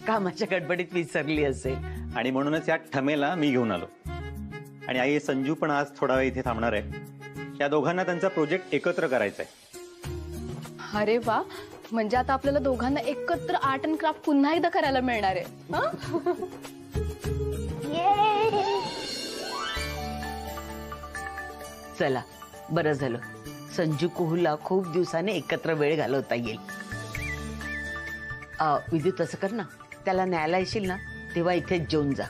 कामाच्या गडबडीत विसरली असेल. आणि म्हणूनच या ठमेला मी घेऊन आलो. आणि आई संजू पण आज थोडा वेळ इथे थांबणार आहे. या दोघांना त्यांचा प्रोजेक्ट एकत्र करायचा आहे. अरे वा, म्हणजे आता आपल्याला दोघांना एकत्र आर्ट अँड क्राफ्ट पुन्हा एकदा करायला मिळणार आहे. चला बरं झालं, संजू कुहूला खूप दिवसाने एकत्र वेळ घालवता येईल. विद्युत तसं कर ना, त्याला न्यायला येशील ना तेव्हा इथेच जेवून जा.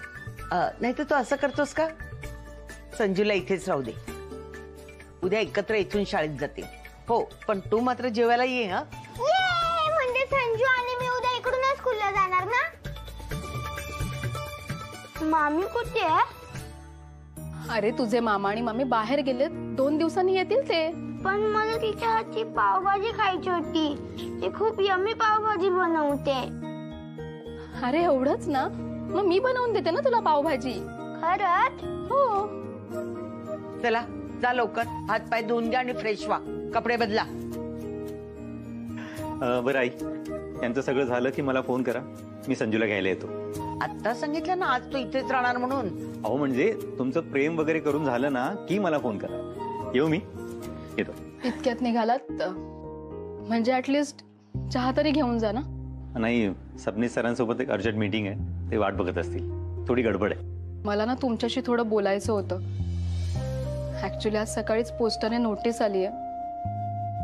नाही तर तू असं करतोस का, संजूला इथेच राहू दे. उद्या एकत्र इथून शाळेत जातील. हो पण तू मात्र जेवायला ये. हा म्हणजे संजू आणि मी उद्या इकडूनच स्कूलला जाणार ना. मामी कुठे आहे? अरे तुझे मामा आणि मामी बाहेर गेलेत, 2 दिवसांनी येतील ते. पण मला तिच्या हातची पावभाजी खायची होती. ती खूप यम्मी पावभाजी बनवते. अरे एवढंच ना, मग मी बनवून देते ना तुला पावभाजी. खरंच? हो. चला जा लवकर, हात पाय धुवून घ्या आणि फ्रेश व्हा, कपडे बदला. बरं आई, यांचं सगळं झालं की मला फोन करा, मी संजूला घ्यायला येतो. आता सांगितलं ना आज तू इथेच राहणार म्हणून. अहो म्हणजे तुमचं प्रेम वगैरे करून झालं ना की मला फोन करा. येऊ मी? येतो. इतक्यात निघालात म्हणजे ऍटलिस्ट चहा तरी घेऊन जा ना. नाही, सबनीस सरांसोबत एक अर्जंट मीटिंग आहे, ते वाट बघत असतील. थोडी गडबड आहे. मला ना तुमच्याशी थोडं बोलायचं होतं. ऍक्च्युली आज सकाळीच पोस्टाने नोटीस आली आहे.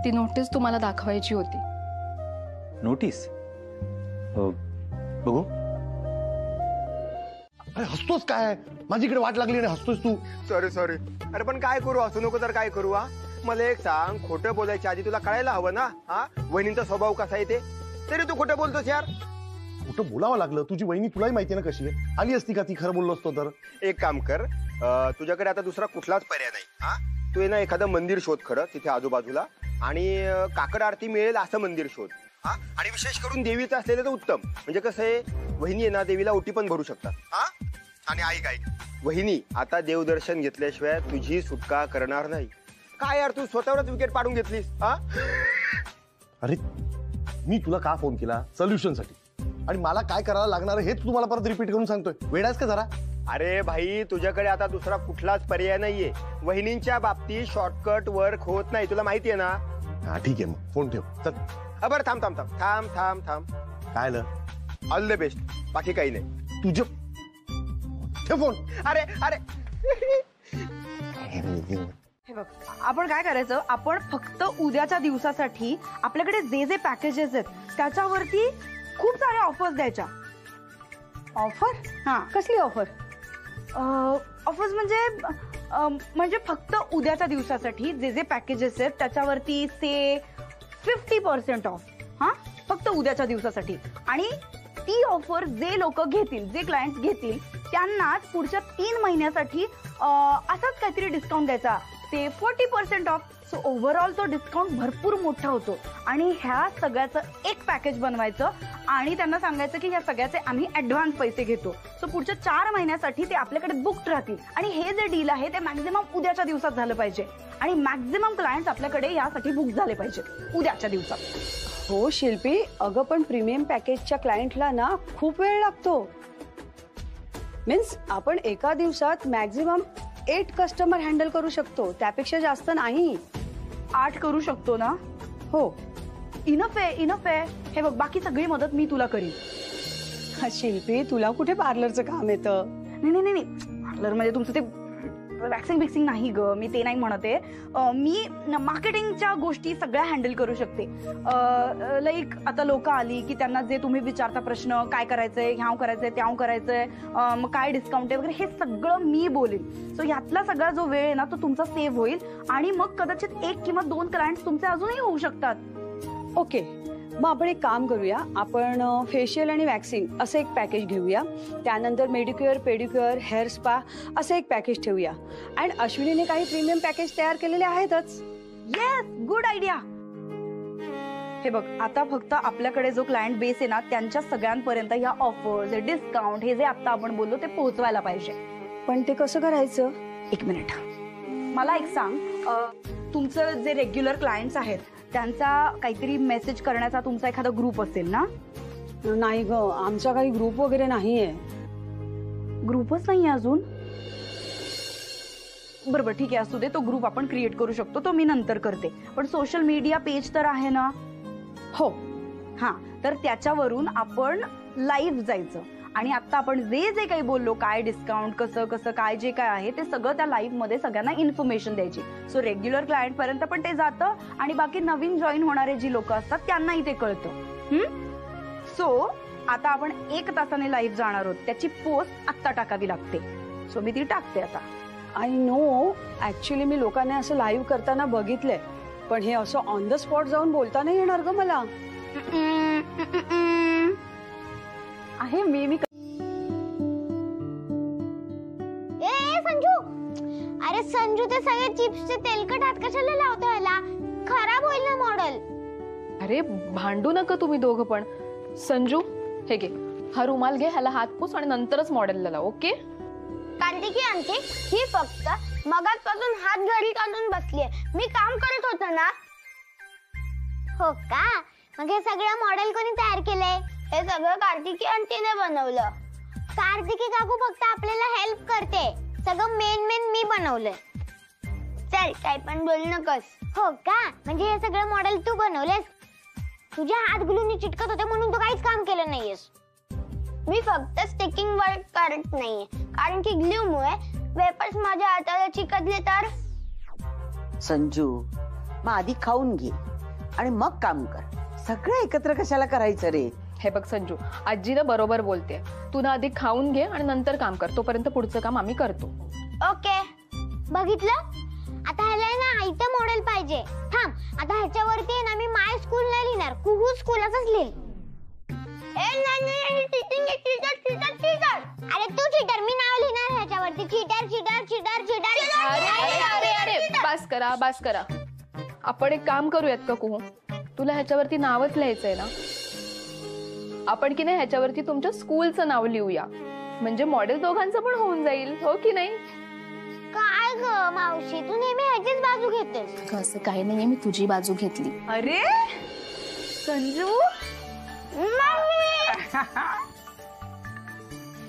ती नोटीस तुम्हाला दाखवायची होती. नोटीस? बघू. अरे हसतोस काय? माझीकडे वाट लागली आणि हसतोस तू. Sorry sorry. अरे पण काय करू, असू नको तर काय करू. हा मला एक सांग, खोटं बोलायच्या आधी तुला कळायला हवं ना. हा वहिनींचा स्वभाव कसा आहे ते, तरी तू खोटं बोलतोस यार. कुठं बोलावं लागलं? तुझी वहिनी तुलाही माहिती ना कशी आहे. आली असती का ती खरं बोललो असतो तर. एक काम कर, तुझ्याकडे आता दुसरा कुठलाच पर्याय नाही. हा तू ये ना एखादं मंदिर शोध खरं तिथे आजूबाजूला, आणि काकड आरती मिळेल असं मंदिर शोध. हा आणि विशेष करून देवीचं असलेलं तर उत्तम. म्हणजे कसं आहे, वहिनी आहे ना देवीला ओटी पण भरू शकतात. हा आणि ऐक ऐक, वहिनी आता देवदर्शन घेतल्याशिवाय तुझी सुटका करणार नाही. काय यार तू स्वतःवरच विकेट पाडून घेतलीस. हा अरे मी तुला का फोन केला? सोल्युशन साठी. आणि मला काय करायला लागणार हे तू मला परत रिपीट करून सांगतोय. वेडायस का जरा? अरे भाई, तुझ्याकडे आता दुसरा कुठलाच पर्याय नाहीये. वहिनींच्या बाबतीत शॉर्टकट वर्क होत नाही, तुला माहितीये ना. हा ठीक आहे, मग फोन ठेव. चल. बरं थांब थांब थांब थांब थांब थांब. काय आलं? ऑल द बेस्ट, बाकी काही नाही. तुझं ठेव फोन. अरे अरे हे बघ, आपण काय करायचं, आपण फक्त उद्याच्या दिवसासाठी आपल्याकडे जे जे पॅकेजेस आहेत त्याच्यावरती खूप साऱ्या ऑफर्स द्यायच्या. ऑफर? हा. कसली ऑफर? ऑफर्स म्हणजे फक्त उद्याच्या दिवसासाठी जे जे पॅकेजेस आहेत त्याच्यावरती से 50% ऑफ. हा फक्त उद्याच्या दिवसासाठी. आणि ती ऑफर जे लोक घेतील, जे क्लायंट्स घेतील त्यांनाच पुढच्या 3 महिन्यासाठी असाच काहीतरी डिस्काउंट द्यायचा, ते 40% ऑफ. सो ओव्हरऑल तो डिस्काउंट भरपूर मोठा होतो. आणि ह्या सगळ्याचं एक पॅकेज बनवायचं आणि त्यांना सांगायचं की ह्या सगळ्याचे आम्ही ऍडव्हान्स पैसे घेतो. सो पुढच्या 4 महिन्यासाठी ते आपल्याकडे बुक्ड राहतील. आणि हे जे डील आहे ते मॅक्झिमम उद्याच्या दिवसात झालं पाहिजे. आणि मॅक्झिमम क्लायंट्स आपल्याकडे यासाठी बुक झाले पाहिजे उद्याच्या दिवसात. हो शिल्पी, अगं पण प्रीमियम पॅकेजच्या क्लायंटला ना खूप वेळ लागतो. मीन्स आपण एका दिवसात मॅक्झिमम 8 कस्टमर हँडल करू शकतो, त्यापेक्षा जास्त नाही. 8 करू शकतो ना? हो. इनफ आहे, इनफ आहे. हे बघ, बाकी सगळी मदत मी तुला करीन. शिल्पी, तुला कुठे पार्लरचं काम येतं? नाही, पार्लर म्हणजे तुमचं ते वॅक्सिंग बिक्सिंग नाही ग, मी ते नाही म्हणते. मी मार्केटिंगच्या गोष्टी सगळ्या हँडल करू शकते. लाईक आता लोक आली की त्यांना जे तुम्ही विचारता प्रश्न, काय करायचंय, ह्याव करायचंय, त्याव करायचंय, मग काय डिस्काउंट आहे वगैरे, हे सगळं मी बोलेन. सो यातला सगळा जो वेळ आहे ना तो तुमचा सेव्ह होईल. आणि मग कदाचित 1 किंवा 2 क्लायंट्स तुमचे अजूनही होऊ शकतात. ओके, मग आपण एक काम करूया, आपण फेशियल आणि वॅक्सिंग असं एक पॅकेज घेऊया, त्यानंतर मेडिक्युअर, पेडिक्युअर, हेअर स्पा असं एक पॅकेज ठेवूया. अँड अश्विनीने काही प्रीमियम पॅकेज तयार केलेले आहेतच. Yes, good idea. हे बघ, आता फक्त आपल्याकडे जो क्लायंट बेस आहे ना, त्यांच्या सगळ्यांपर्यंत ह्या ऑफर्स, डिस्काउंट, हे जे आता आपण बोललो ते पोहोचवायला पाहिजे. पण ते कसं करायचं? एक मिनिट, मला एक सांग, तुमचं जे रेग्युलर क्लायंट्स आहेत त्यांचा काहीतरी मेसेज करण्याचा तुमचा एखादा ग्रुप असेल ना? नाही ग, आमचा काही ग्रुप वगैरे नाहीये. ग्रुपच नाही अजून? बरोबर, ठीक आहे, असू दे, तो ग्रुप आपण क्रिएट करू शकतो, तो मी नंतर करते. पण सोशल मीडिया पेज तर आहे ना? हो. हा, तर त्याच्यावरून आपण लाईव्ह जायचं आणि आता आपण जे जे काही बोललो, काय डिस्काउंट, कसं कसं काय जे काय आहे ते सगळं त्या लाईव्ह मध्ये सगळ्यांना इन्फॉर्मेशन द्यायची. सो रेग्युलर क्लायंट पर्यंत पण ते जातं आणि बाकी नवीन जॉईन होणारे जी लोक असतात त्यांनाही ते कळतं. सो आता आपण 1 तासाने लाईव्ह जाणार आहोत, त्याची पोस्ट आत्ता टाकावी लागते. सो मी ती टाकते आता. आय नो, ऍक्च्युली मी लोकांना असं लाईव्ह करताना बघितलंय, पण हे असं ऑन द स्पॉट जाऊन बोलता नाही येणार ग मला. आहे मी संजू, अरे संजू, ते सगळे चिप्सचे तेलकट हात कशाला लावतो याला? खराब होईल ना मॉडेल. अरे भांडू नका तुम्ही दोघं पण. संजू, हे घे, हा रुमाल घे, ह्याला हात पुस आणि नंतरच मॉडेलला लाव. ओके? कार्तिकी आमची ही फक्त मगाचपासून हात घरी काढून बसलीये. मी काम करत होतो ना. हो का? मग हे सगळं मॉडेल कोणी तयार केलंय? हे सगळं कार्तिकी आंटीने बनवलं. कार्तिकी काकू फक्त आपल्याला हेल्प करते. सगळं मेन मी बनवलंय. चल, काय पण बोलू नकोस. हो का? म्हणजे हे सगळं मॉडेल तू बनवलेस? तुझ्या हात ग्लूनी चिटकत होते म्हणून तू काहीच काम केलं नाहीयेस. मी फक्त स्टिकिंग वर्क करत नाहीये, कारण की ग्लूमुळे वेपर्स माझ्या हाताला चिकटले तर. संजू, मग आधी खाऊन घे आणि मग काम कर. सगळं एकत्र कशाला करायचं रे? हे बघ संजू, आजी ना बरोबर बोलते. तू ना आधी खाऊन घे आणि नंतर काम कर, तोपर्यंत पुढचं काम आम्ही करतो. ओके, बघितलं? आता ह्याला ना आयतं मॉडेल पाहिजे. थांब, आता ह्याच्यावरती ना मी माय स्कूल नाही लिहिणार, कुहू स्कूल असंच लिहिल. अरे तू चीटर, मी नाव लिहिणार ह्याच्यावरती. Cheater cheater cheater cheater. अरे बास करा. आपण एक काम करूयात का कुहू? तुला ह्याच्यावरती नावच लिहायचंय ना? आपण की नाही ह्याच्यावरती तुमच्या स्कूलचं नाव लिहूया, म्हणजे मॉडेल दोघांचं पण होऊन जाईल. हो की नाही? काय ग मावशी, तू नेहमी ह्याचीच बाजू घेतेस. असं काही नाहीये, मी तुझी बाजू घेतली. अरे संजू,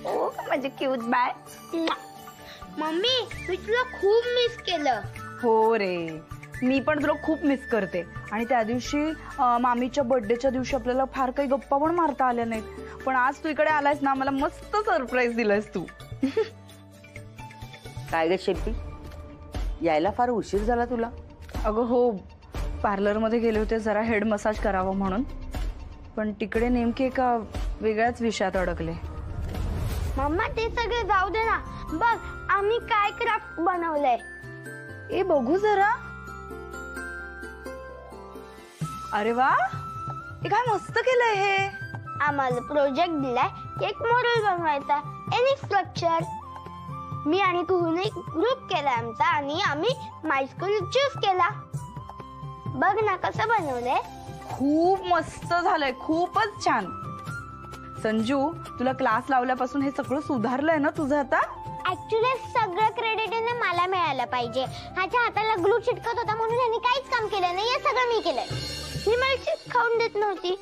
ओ माझे क्यूट बाय. मम्मी, मी तुला खूप मिस केलं. हो रे, मी पण तुला खूप मिस करते. आणि त्या दिवशी मामीच्या बर्थडेच्या दिवशी आपल्याला फार काही गप्पा पण मारता आल्या नाहीत, पण आज तू इकडे आलायस ना, मला मस्त सरप्राईज दिलायस तू. काय ग शिल्पी, यायला फार उशीर झाला तुला? अगं हो, पार्लर मध्ये गेले होते जरा हेड मसाज करावं म्हणून, पण तिकडे नेमके एका वेगळ्याच विषयात अडकले. मम्मा, ते सगळे जाऊ दे ना. बघ, आम्ही काय क्राफ्ट बनवलंय. ए बघू जरा. अरे वा, हे काय मस्त केलंय. हे आम्हाला प्रोजेक्ट दिलाय एक मॉडेल बनवायचा, एनी स्ट्रक्चर. मी आणि कुहूने एक ग्रुप केलाय आमचा आणि आम्ही माय स्कूल चूज केला. बघ ना कसं बनवलंय. खूप मस्त झालंय, खूपच छान. संजू, तुला क्लास लावल्यापासून हे सगळं सुधारलंय ना तुझं आता? ऍक्च्युली सगळं क्रेडिट मला मिळालं पाहिजे. ह्याच्या हाताला ग्लू चिटकत होता म्हणून ह्याने काहीच काम केलं नाही. हे सगळं मी केलंय. ही मला चिप्स खाऊन देत नव्हती.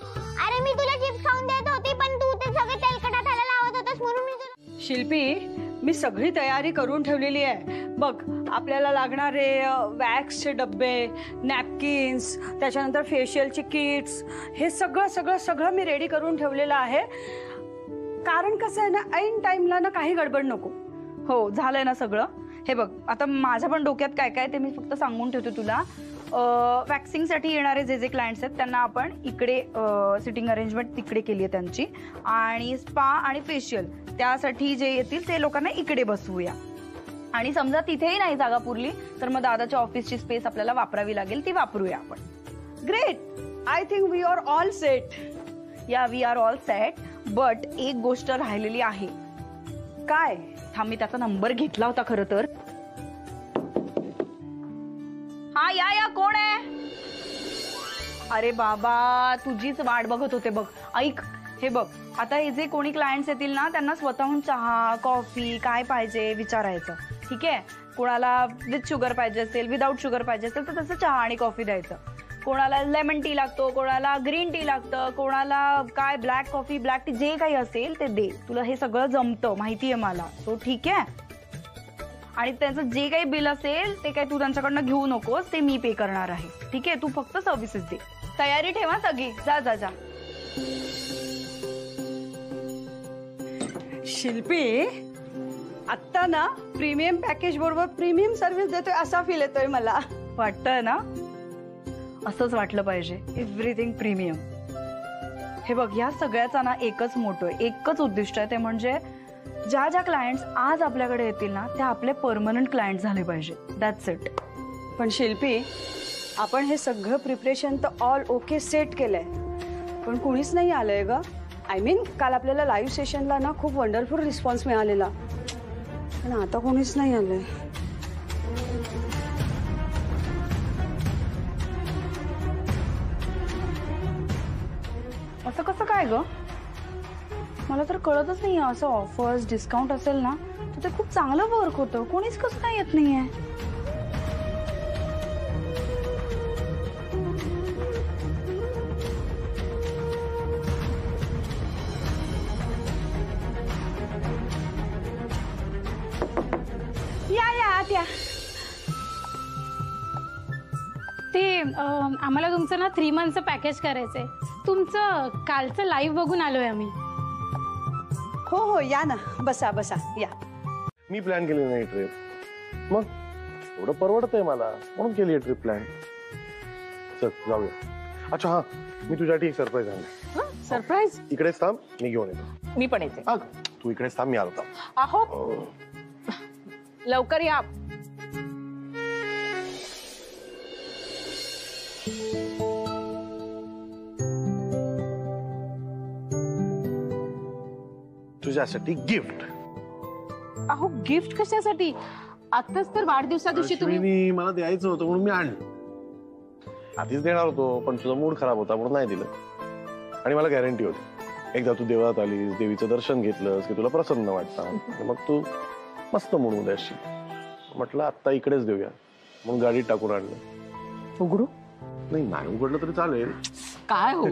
अरे मी तुला चिप्स खाऊन देत होती, पण तू ते सगळे तेलकट हाताला लावत होतास म्हणून मी तुला. शिल्पी, मी सगळी तयारी करून ठेवलेली आहे. बघ, आपल्याला लागणारे वॅक्सचे डब्बे, नॅपकिन्स, त्याच्यानंतर फेशियलचे किट्स, हे सगळं मी रेडी करून ठेवलेलं आहे. कारण कसं आहे ना, ऐन टाइमला ना काही गडबड नको. हो, झालंय ना सगळं. हे बघ, आता माझ्या पण डोक्यात काय काय ते मी फक्त सांगून ठेवते तुला. वॅक्सिंगसाठी येणारे जे क्लायंट्स आहेत त्यांना आपण इकडे सिटिंग अरेंजमेंट तिकडे केली आहे त्यांची, आणि स्पा आणि फेशियल त्यासाठी जे येतील ते लोकांना इकडे बसवूया. आणि समजा तिथेही नाही जागा पुरली तर मग दादाच्या ऑफिसची स्पेस आपल्याला वापरावी लागेल, ती वापरूया आपण. Great. I think we are all set. Yeah we are all set. But एक गोष्ट राहिलेली आहे. काय? थांब, मी त्याचा नंबर घेतला होता खरं तर. हा, या कोण आहे? अरे बाबा, तुझीच वाट बघत होते बघ. ऐक, हे बघ, आता हे जे कोणी क्लायंट्स येतील ना, त्यांना स्वतःहून चहा कॉफी काय पाहिजे विचारायचं. ठीक आहे? कोणाला विथ शुगर पाहिजे असेल, विदाऊट शुगर पाहिजे असेल तर तसं चहा आणि कॉफी द्यायचं. कोणाला लेमन टी लागतो, कोणाला ग्रीन टी लागतं, कोणाला काय ब्लॅक कॉफी ब्लॅक टी जे काही असेल ते दे. तुला हे सगळं जमतं, माहितीये मला. सो ठीक आहे. आणि त्याचं जे काही बिल असेल ते काही तू त्यांच्याकडनं घेऊ नकोस, ते मी पे करणार आहे. ठीक आहे? तू फक्त सर्व्हिसेस दे. तयारी ठेवा सगळी. जा जा जा. शिल्पी, आता ना प्रीमियम पॅकेज बरोबर प्रीमियम सर्व्हिस देतोय असा फील येतोय मला. वाटतंय ना? असंच वाटलं पाहिजे. Everything premium. हे बघ, या सगळ्याचा ना एकच मोठं एकच उद्दिष्ट आहे, ते म्हणजे ज्या ज्या क्लायंट्स आज आपल्याकडे येतील ना, त्या आपले परमनंट क्लायंट झाले पाहिजे. That's it. पण शिल्पी, आपण हे सगळं प्रिपरेशन तर ऑल ओके सेट केलंय, पण कोणीच नाही आलंय ग. आय मीन, काल आपल्याला लाईव्ह सेशनला ना खूप वंडरफुल रिस्पॉन्स मिळालेला, पण आता कोणीच नाही आलंय. असं कसं काय ग? मला तर कळतच नाही. असं ऑफर्स डिस्काउंट असेल ना तर ते खूप चांगलं वर्क होतं. कोणीच कसं काय येत नाहीये? या आत्या. ते आम्हाला तुमचं ना 3 मंथचं पॅकेज करायचंय. तुमचं कालचं लाईव्ह बघून आलोय आम्ही. हो हो, या ना, बसा बसा, या. मी प्लॅन केली नाही ट्रिप, मग एवढं परवडतंय मला म्हणून केली ट्रिप प्लॅन. चल जाऊया. अच्छा हा, मी तुझ्यासाठी एक सरप्राईज आणलं. सरप्राईज? इकडेच थांब, मी घेऊन येतो. मी पण येते. तू इकडेच थांब, मी आलो. आहो, लवकर या. तुझ्यासाठी गिफ्ट. अहो, गिफ्ट कशासाठी? आताच तर वाढदिवसा दिवशी तुम्ही. मला द्यायचं होतं म्हणून मी आणलं. आधीच देणार होतो, पण तुझा मूड खराब होता म्हणून नाही दिलं. आणि मला गॅरंटी होती, एकदा तू देवळात आलीस, देवीचं दर्शन घेतलंस की तुला प्रसन्न वाटतं, मग तू मस्त मूड मध्ये असशील. म्हटलं आता इकडेच देऊया म्हणून गाडीत टाकून आणलं. उघडू? नाही उघडलं तरी चालेल. काय हो?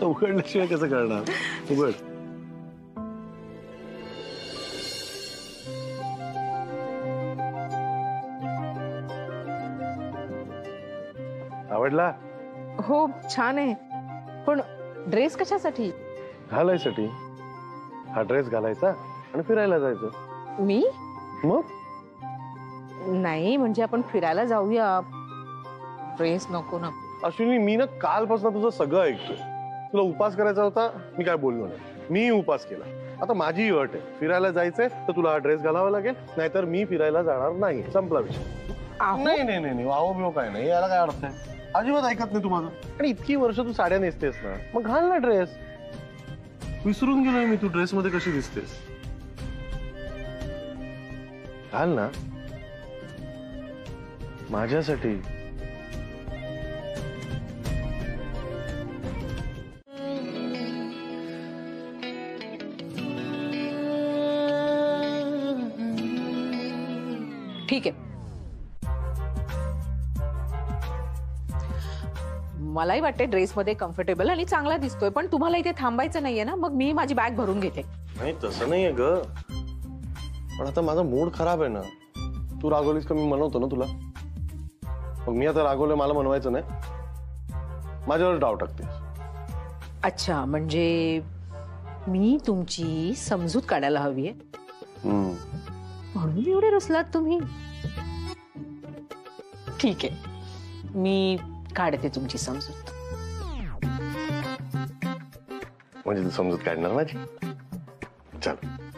उघडल्याशिवाय कसं करणार? उघड. आवडला? हो, छान आहे. पण ड्रेस कशासाठी? घालायसाठी. हा ड्रेस घालायचा आणि फिरायला जायचं. मी? मग नाही, म्हणजे आपण फिरायला जाऊया. ड्रेस नको ना. अश्विनी, मी ना कालपासून तुझं सगळं ऐकतोय. तुला उपास करायचा होता, मी काय बोललो नाही. मी उपास केला. आता माझी अट आहे, फिरायला जायचंय तर तुला हा ड्रेस घालावा लागेल, नाहीतर मी फिरायला जाणार नाही. संपला विषय. नाही नाही नाही, वाहो बिहो काय नाही, याला काय अर्थ आहे? अजिबात ऐकत नाही तू माझं. आणि इतकी वर्ष तू साड्या नेसतेस ना, मग घाल ना ड्रेस. विसरून गेलोय मी तू ड्रेस मध्ये कशी दिसतेस. घाल ना माझ्यासाठी. ठीक आहे. मलाही वाटते ड्रेसमध्ये कम्फर्टेबल आणि चांगला दिसतोय, पण तुम्हाला इथे थांबायचं नाहीये ना, मग मी माझी बॅग भरून घेते. नाही तसं नाहीये ग, पण आता माझा मूड खराब आहे ना. तू रागवलीस का मी मनवतो ना तुला. मग मी आता रागवलं, मला मनवायचं नाही. माझ्यावर डाव टाकते. अच्छा, म्हणजे मी तुमची समजूत काढायला हवीये म्हणून एवढे रुसलात तुम्ही. ठीक आहे, मी काढते तुमची समजूत. म्हणजे तू समजूत काढणार माझी? चल,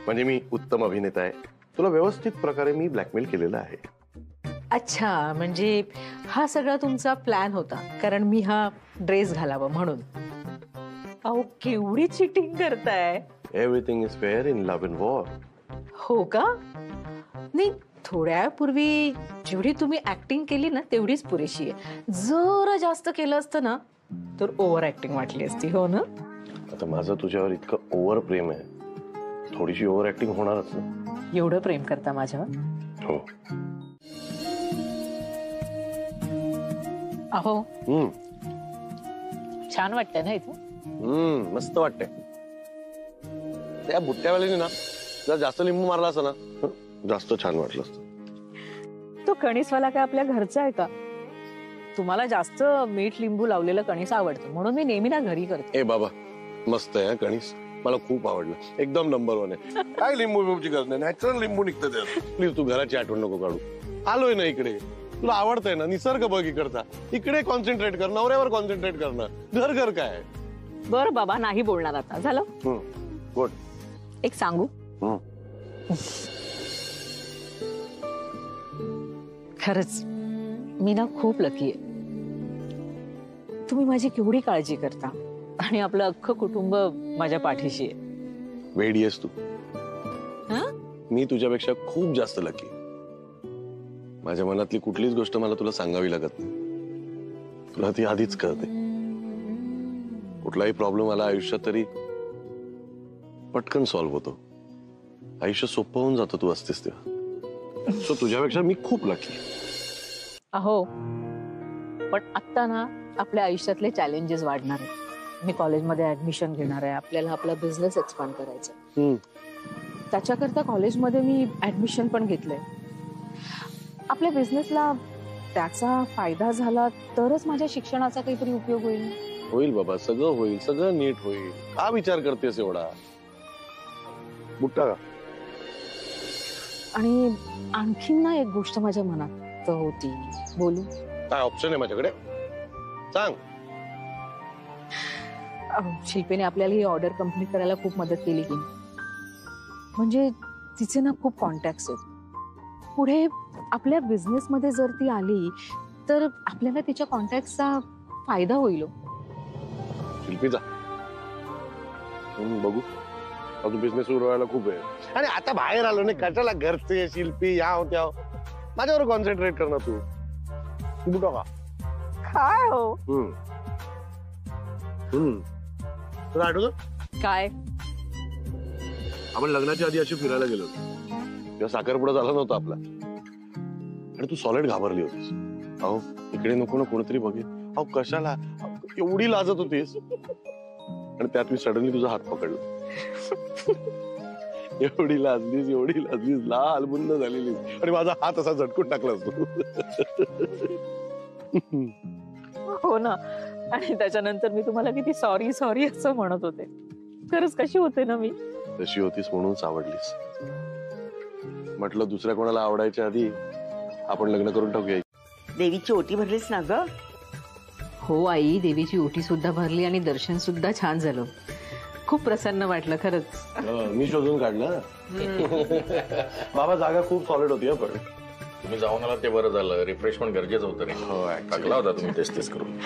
म्हणजे मी उत्तम अभिनेता आहे. तुला व्यवस्थित प्रकारे मी ब्लॅकमेल केलेलं आहे. अच्छा, म्हणजे हा सगळा तुमचा प्लॅन होता, कारण मी हा ड्रेस घालावा म्हणून. अहो केवढी चिटिंग करताय. Everything is fair in love and war. हो का? नाही, थोड्या पूर्वी जेवढी तुम्ही ऍक्टिंग केली ना तेवढीच पुरेशी आहे. जरा जास्त केलं असतं ना तर ओव्हर ऍक्टिंग वाटली असती. हो ना? आता माझं तुझ्यावर इतकं ओव्हर प्रेम आहे, थोडीशी ओव्हर ऍक्टिंग होणारच ना. एवढं प्रेम करता माझ्यावर? हो. अहो छान वाटतंय ना इथं? मस्त वाटतंय. त्या बुट्ट्यावाल्याने ना जर जास्त लिंबू मारला असता ना जास्त छान वाटलं असतं. तो कणीसवाला काय आपल्या घरचा आहे का? तुम्हाला जास्त मीठ लिंबू लावलेलं कणीस आवडतं म्हणून मी नेहमी ना घरी करते. ए बाबा, मस्त आहे कणीस, मला खूप आवडलं. एकदम नंबर 1 आहे. काय लिंबू बिंबूची गरज नाही, नॅचरल लिंबू निघतं त्यात. प्लीज तू घराची आठवण नको काढू. आलोय ना इकडे, तुला आवडतंय ना, निसर्ग बघ इकडचा. इकडे कॉन्सन्ट्रेट कर, नवऱ्यावर कॉन्सन्ट्रेट कर ना. घर घर काय. बरं बाबा, नाही बोलणार आता. झालं? गुड. एक सांगू? खरंच मी ना खूप लकी आहे. तुम्ही माझी केवढी काळजी करता आणि आपलं अख्खं कुटुंब माझ्या पाठीशी आहे. वेडी आहेस तू. मी तुझ्यापेक्षा खूप जास्त लकी. माझ्या मनातली कुठलीच गोष्ट मला तुला सांगावी लागत नाही, तुला ती आधीच कळते. कुठलाही प्रॉब्लेम आला आयुष्यात तरी पटकन सॉल्व्ह होतो. आयुष्य सोपं होऊन जातं तू असतेस तेव्हा. सो तुझ्यापेक्षा मी खूप लकी. अहो पण आता ना आपल्या आयुष्यातले चॅलेंजेस वाढणार आहेत. मी कॉलेजमध्ये ऍडमिशन घेणार आहे, आपल्याला आपला बिझनेस एक्सपांड करायचा. त्याच्याकरता कॉलेजमध्ये मी ऍडमिशन पण घेतलंय. आपल्या बिझनेसला त्याचा फायदा झाला तरच माझ्या शिक्षणाचा काहीतरी उपयोग होईल. होईल बाबा, सगळं होईल, सगळं नीट होईल. का विचार करतेस एवढा? बुट्टा का? आणि आणखीन ना एक गोष्ट माझ्या मनात होती, बोलू? काय ऑप्शन आहे माझ्याकडे? सांग. शिल्पीने आपल्याला ही ऑर्डर कम्प्लीट करायला खूप मदत केली की. म्हणजे तिचे ना खूप कॉन्टॅक्ट्स आहेत. पुढे आपल्या बिझनेस मध्ये जर ती आली तर आपल्याला तिच्या कॉन्टॅक्टचा फायदा होईल. शिल्पीचा बघू, अजून बिझनेस सुरू व्हायला खूप आहे. आणि आता बाहेर आलो नाही, कशाला घरचे शिल्पी या होत्या. माझ्यावर कॉन्सन्ट्रेट कर ना तू. बुटा का काय हो? तुला आठवतं काय? आपण लग्नाच्या आधी अशी फिरायला गेलो तेव्हा साखरपुडा झाला नव्हता आपला, आणि तू सॉलिड घाबरली होतीस. अहो इकडे नको ना कोणतरी बघेल. अहो कशाला एवढी लाजत होतीस, आणि त्यात मी सडनली तुझा हात पकडला. एवढी लाजलीस, लाल बुंद झालेली, आणि माझा हात असा झटकून टाकलास तू. हो ना. आणि त्याच्यानंतर मी तुम्हाला किती सॉरी सॉरी असं म्हणत होते. खरंच कशी होते ना मी? तशी होतीस म्हणूनच आवडलीस. म्हटलं दुसऱ्या कोणाला आवडायच्या आधी आपण लग्न करून टाकूया. देवीची ओटी भरलीस ना ग? हो आई, देवीची ओटी सुद्धा भरली आणि दर्शन सुद्धा छान झालं. खूप प्रसन्न वाटलं खरंच. मी शोधून काढलं. बाबा जागा खूप सॉलिड होती. पण तुम्ही जाऊन आला ते बरं झालं. रिफ्रेशमेंट गरजेचं होतं रे. हो, टाकला होता तुम्ही तेच करून.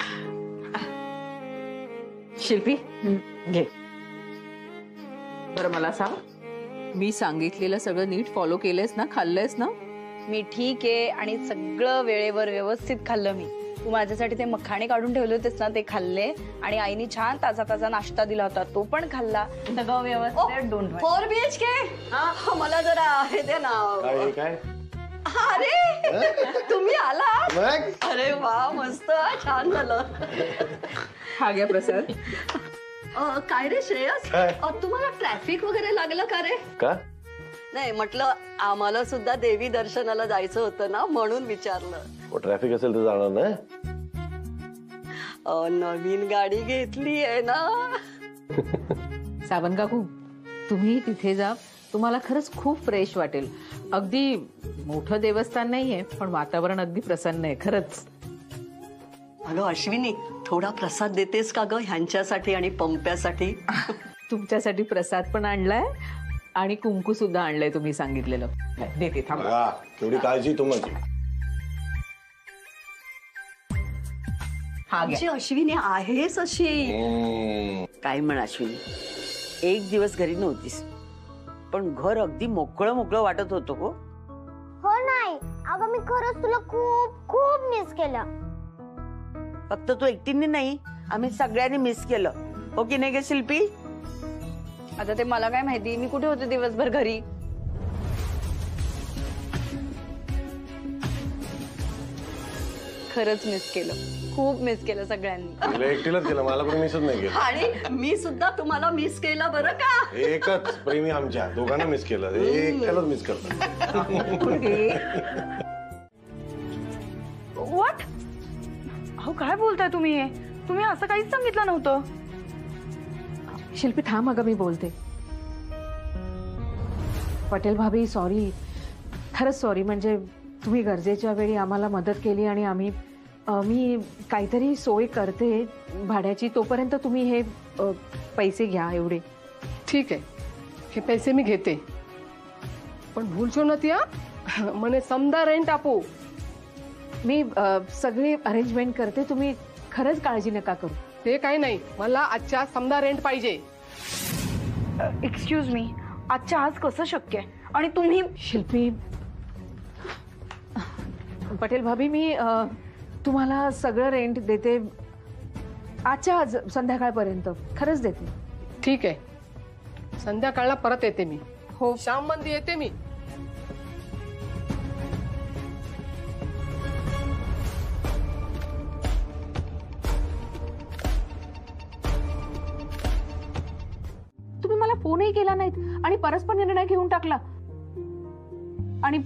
शिल्पी घे. बरं मला सांग, मी सांगितलेलं सगळं नीट फॉलो केलंयस ना? खाल्लंयस ना? मी ठीक आहे, आणि सगळं वेळेवर व्यवस्थित खाल्लं मी. तू माझ्यासाठी ते मखाणे काढून ठेवले होतेस ना, ते खाल्ले. आणि आईने छान ताजा ताजा नाश्ता दिला होता, तो पण खाल्ला. सगळं व्यवस्थित. Don't worry. 4 BHK मला जरा हे दे ना. काय? अरे तुम्ही आला? अरे वा, मस्त, छान झालं. हा घ्या प्रसाद. काय रे श्रेयस, तुम्हाला ट्रॅफिक वगैरे लागलं का रे? का नाही, म्हटलं आम्हाला सुद्धा देवी दर्शनाला जायचं होतं ना, म्हणून विचारलं. ट्रॅफिक असेल तर जाणार ना. नवीन गाडी घेतली आहे ना. सावंत काकू, तुम्ही तिथे जा, तुम्हाला खरंच खूप फ्रेश वाटेल. अगदी मोठं देवस्थान नाहीये, पण वातावरण अगदी प्रसन्न आहे खरंच. अगं अश्विनी, थोडा प्रसाद देतेस का ग ह्यांच्यासाठी आणि पंप्यासाठी? तुमच्यासाठी प्रसाद पण आणलाय आणि कुंकू सुद्धा आणलंय तुम्ही सांगितलेलं. देते, थांबा. तेवढी काळजी तुम्हाला. आमची अश्विनी आहेस अशी. काय म्हण अश्विनी, एक दिवस घरी नव्हतीस पण घर अगदी मोकळं मोकळं वाटत होतं हो. हो नाही अगं, मी खरंच तुला खूप खूप मिस केलं. फक्त तू एकटीने नाही, आम्ही सगळ्यांनी मिस केलं. हो की नाही ग शिल्पी? आता ते मला काय माहिती, मी कुठे होते दिवसभर घरी. खरंच मिस केलं, खूप मिस केलं सगळ्यांनी. तुला एकटीलाच केलं, मला कोणी मिसच नाही केलं. आणि मी सुद्धा तुम्हाला मिस केलं बरं का. एकच प्रेमी आमच्या दोघांना मिस केलं, एकट्यालाच मिस करतो. व्हॉट? अहो काय बोलताय तुम्ही? तुम्ही असं काहीच सांगितलं नव्हतं. शिल्पी थांब, अगं मी बोलते. पटेल भाभी सॉरी, खरंच सॉरी. म्हणजे तुम्ही गरजेच्या वेळी आम्हाला मदत केली आणि मी काहीतरी सोय करते भाड्याची, तोपर्यंत तुम्ही हे पैसे घ्या एवढे. ठीक आहे, हे पैसे मी घेते, पण भूलचो નથી हा, મને समजा रेंट આપો. मी सगळी अरेंजमेंट करते, तुम्ही खरंच काळजी नका करू. ते काही नाही, मला आजच्या समजा रेंट पाहिजे. एक्सक्यूज मी, आजच्या आज कसं शक्य आहे? आणि तुम्ही शिल्पी, पटेल भाभी मी तुम्हाला सगळं रेंट देते आजच्या आज संध्याकाळपर्यंत, खरंच देते. ठीक आहे, संध्याकाळला परत येते मी. हो, शाम मध्ये येते मी. तुम्ही मला फोनही केला नाहीत आणि परस्पर निर्णय घेऊन टाकला. आणि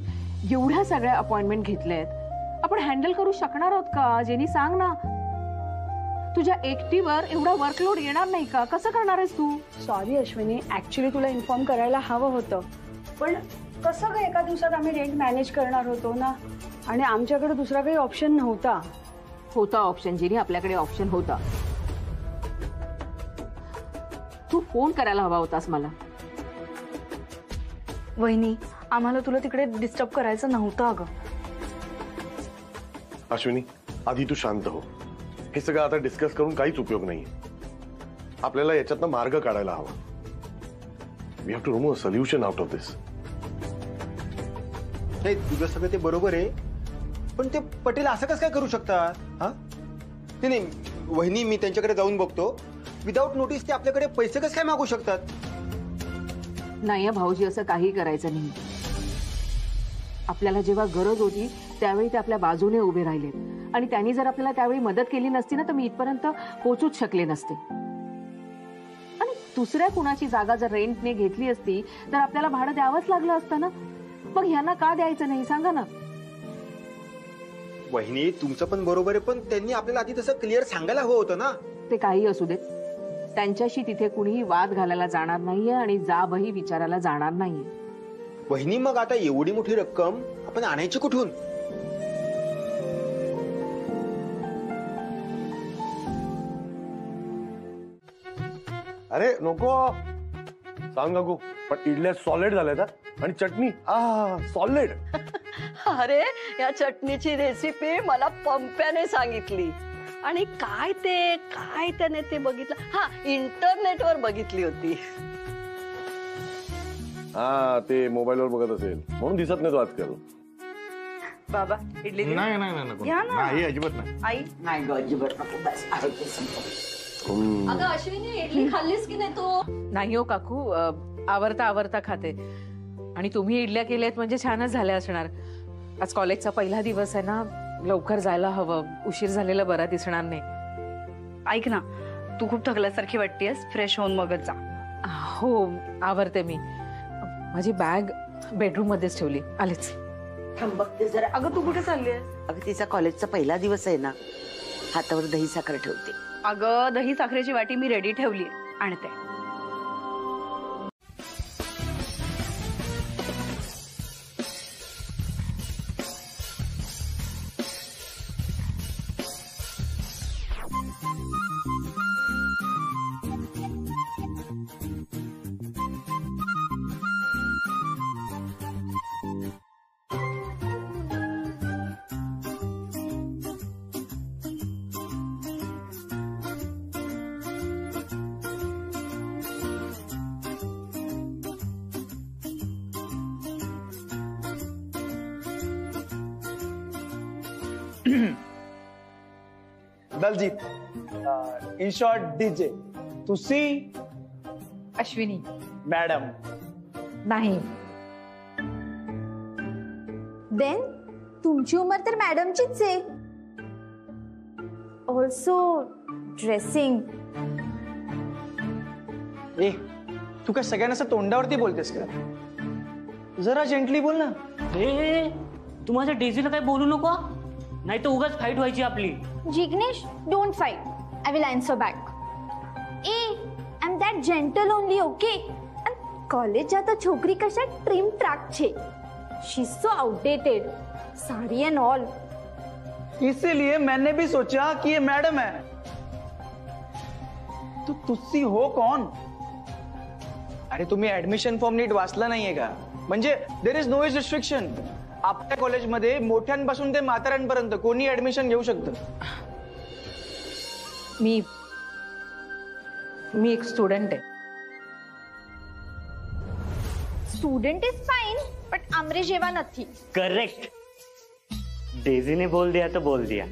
एवढ्या सगळ्या अपॉइंटमेंट घेतल्यात, आपण हँडल करू शकणार आहोत का? जेनी सांग ना, तुझ्या एकटीवर एवढा वर्कलोड येणार नाही का? कसं करणार आहेस तू? सॉरी अश्विनी, ऍक्च्युली तुला इन्फॉर्म करायला हवं होतं, पण कसं काय एका दिवसात आम्ही रेंट मॅनेज करणार होतो ना, आणि आमच्याकडे दुसरा काही ऑप्शन नव्हता. होता ऑप्शन जेनी, आपल्याकडे ऑप्शन होता. तू फोन करायला हवा होतास मला. वहिनी, आम्हाला तुला तिकडे डिस्टर्ब करायचं नव्हतं अगं. अश्विनी, आधी तू शांत हो. हे सगळं आता डिस्कस करून काहीच उपयोग नाही. आपल्याला याच्यातनं मार्ग काढायला हवा. We have to remove a solution out of this. नाही, तुझं सगळं ते बरोबर आहे, पण ते पटेल असं कसं काय करू शकतात? हा नाही, वहिनी मी त्यांच्याकडे जाऊन बघतो. विदाऊट नोटीस ते आपल्याकडे पैसे कसं काय मागू शकतात? नाही भाऊजी, असं काही करायचं नाही. आपल्याला जेव्हा गरज होती त्यावेळी ते आपल्या बाजूने उभे राहिले, आणि त्यांनी जर आपल्याला त्यावेळी मदत केली नसती ना, तर मी इथपर्यंत पोहोचूच शकले नसते. आणि दुसऱ्या कुणाची जागा जर रेंटने घेतली असती तर आपल्याला भाडं द्यावंच लागलं असतं ना. मग ह्यांना का द्यायचं नाही सांगा ना. वहिनी, तुमचं पण बरोबर आहे, पण त्यांनी आपल्याला आधी तसं क्लिअर सांगायला हवं होतं ना. ते काही असू देत, त्यांच्याशी तिथे कुणीही वाद घालायला जाणार नाहीये आणि जाबही विचारायला जाणार नाहीये. वहिनी, मग आता एवढी मोठी रक्कम आपण आणायची कुठून? अरे नको सांग काकू, पण इडल्या सॉलिड झाल्या आणि चटणी सॉलिड. अरे, या चटणीची रेसिपी मला पंप्याने सांगितली, आणि काय त्याने ते बघितलं, हा इंटरनेटवर बघितली होती. ते मोबाईलवर बघत असेल म्हणून दिसत नाही तो आजकाल. बाबा, इडली देऊ? नाही नाही नको घ्या ना. नाही, अजिबात नाही. आई, नाही ग, अजिबात नको. बस आहे ते संपलं. अगं अश्विनी, इडली खाल्लीस की नाही तू? नाही हो काकू, आवरता आवरता खाते. आणि तुम्ही इडल्या केल्यात म्हणजे छानच झाल्या असणार. आज कॉलेजचा पहिला दिवस आहे ना, लवकर जायला हवं, उशीर झालेला बरा दिसणार नाही. ऐक ना, तू खूप थकल्यासारखी वाटतेस, फ्रेश होऊन मगच जा. हो, आवरते मी. माझी बॅग बेडरूम मध्येच ठेवली, आलेच. थांब बघते जरा. अगं तू कुठे चालली आहेस? अगं तिचा कॉलेजचा पहिला दिवस आहे ना, हातावर दही साखर ठेवते. अगं दही साखरेची वाटी मी रेडी ठेवली, आणते. दलजीत इन शॉर्ट डीजे तुसी अश्विनी मॅडम नाही देन तुमची उमर तर मॅडमचीच आहे. Also dressing. ए तू काय सगळ्यांना असं तोंडावरती बोलतेस का? जरा जेंटली बोल ना. तू माझ्या डेझीला काय बोलू नको, नाही तर उगाच फाईट व्हायची आपली. Jignesh, don't fight. I will answer back. I'm that gentle only, okay? And college जाता छोकरी कशा trim track छे. She's so outdated. Sari and all. इसीलिए मैंने भी सोचा कि ये मैडम है. तो तुझी हो कौन? अरे तुम्ही ऍडमिशन फॉर्म नीट वाचला नाहीये का? म्हणजे there is no age restriction. आपल्या कॉलेजमध्ये मोठ्यांपासून ते म्हाताऱ्यांपर्यंत कोणी ऍडमिशन घेऊ शकतं. मी एक स्टुडंट आहे. स्टूडेंट इज फाइन बट अमरे जेवा नहीं. करेक्ट. डेजी ने बोल दिया तो बोल दिया.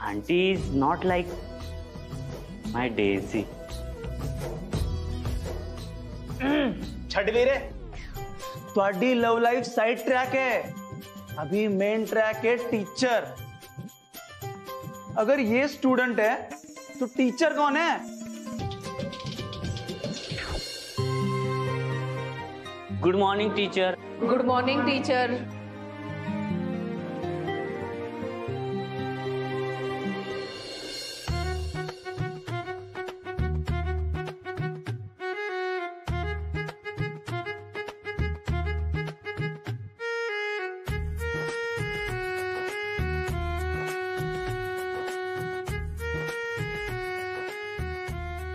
Aunty is not like my Daisy. छड़वी रे ਤੁਹਾਡੀ लव लाइफ साइड ट्रैक है, अभी मेन ट्रैक है टीचर. अगर ये स्टूडेंट है तो टीचर कौन है? Good morning teacher. Good morning teacher.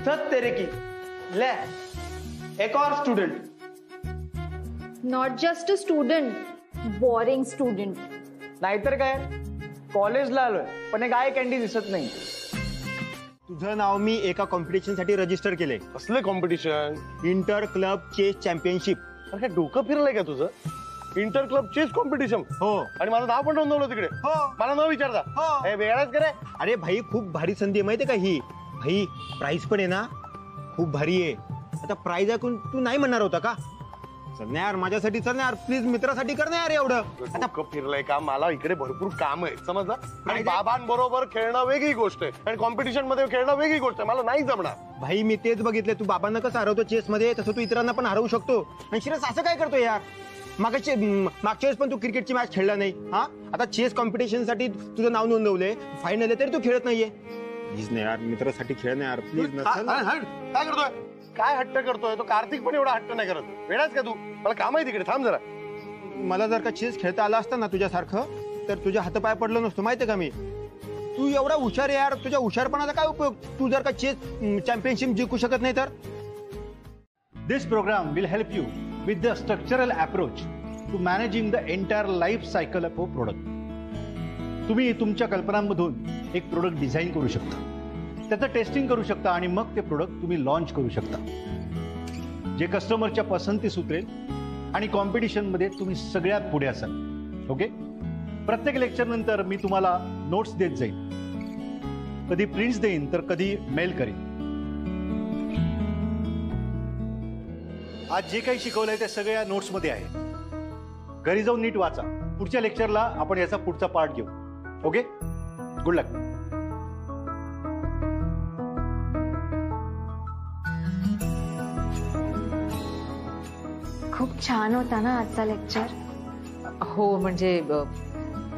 सत तेरे की ले एक और student. Not just a student, boring student. नाहीतर काय कॉलेजला आलोय पण एक आय कॅन्डी दिसत नाही. तुझं नाव मी एका कॉम्पिटिशन साठी रजिस्टर केले. कसले competition? Inter club chess championship. अरे डोकं फिरलंय का तुझं? Inter club chess competition? हो. आणि माझं नाव पण नोंदवलं तिकडे? हो. मला न विचारता? हो. हे वेगळाच करे. अरे भाई खूप भारी संधी आहे माहितीये का ही. भाई प्राइस पण आहे ना खूप भारी आहे. आता प्राइस ऐकून तू नाही म्हणणार होता का? चल ना यार माझ्यासाठी, चल ना यार प्लीज, मित्रासाठी कर ना यार एवढं. डोकं फिरलंय का? मला इकडे भरपूर काम आहे समजलं. आणि बाबांबरोबर खेळणं वेगळी गोष्ट आहे आणि कॉम्पिटिशन मध्ये खेळणं वेगळी गोष्ट आहे. मला नाही जमणार. भाई मी तेच बघितले, तू बाबांना कसं हरवतो चेस मध्ये तसं तू इतरांना पण हरवू शकतो. आणि शिरस असं काय करतो यार? मागच्या वेळेस पण तू क्रिकेटची मॅच खेळला नाही. हा आता चेस कॉम्पिटिशन साठी तुझं नाव नोंदवलंय, फायनल आहे तरी तू खेळत नाहीये. प्लीज ना यार, मित्रासाठी खेळ ना यार प्लीज. काय करतोय? काय हट्ट करतोय? तो कार्तिक पण एवढा हट्ट नाही करत. वेळाच का तू? मला काम आहे तिकडे, थांब जरा. मला जर का चेस खेळता आला असता ना तुझ्यासारखं तर तुझ्या हातपाय पडलो नसतो माहितीये का मी. तू एवढा हुशार आहे यार, तुझ्या हुशारपणाचा काय उपयोग? तू जर का चेस चॅम्पियनशिप जिंकू शकत नाही तर? This program will help you with the structural approach to managing the entire life cycle of a product. तुम्ही तुमच्या कल्पनांमधून एक प्रोडक्ट डिझाईन करू शकता, त्याचं टेस्टिंग करू शकता आणि मग ते प्रोडक्ट तुम्ही लॉन्च करू शकता जे कस्टमरच्या पसंतीस उतरेल आणि कॉम्पिटिशनमध्ये तुम्ही सगळ्यात पुढे असाल. ओके. प्रत्येक लेक्चर नंतर मी तुम्हाला नोट्स देत जाईन, कधी प्रिंट्स देईन तर कधी मेल करेन. आज जे काही शिकवलंय ते सगळ्या नोट्समध्ये आहे. घरी जाऊन नीट वाचा. पुढच्या लेक्चरला आपण याचा पुढचा पार्ट घेऊ. ओके. गुड लक. खूप छान होता ना आजचा लेक्चर. हो म्हणजे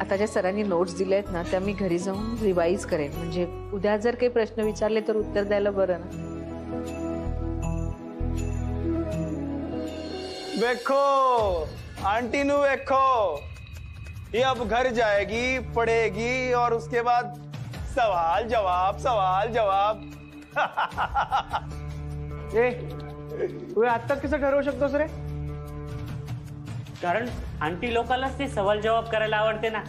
आता ज्या सरांनी नोट्स दिल्या आहेत ना त्या मी घरी जाऊन रिवाइज करेन, म्हणजे उद्या जर काही प्रश्न विचारले तर उत्तर द्यायला बरं ना. देखो आंटी नु देखो, ये अब घर जाएगी, पढ़ेगी और उसके बाद सवाल जवाब सवाल जवाब. ए तू आता कसं ठरवू शकतोस रे? कारण आंटी लोकांनाच ते सवाल जवाब करायला आवडते ना.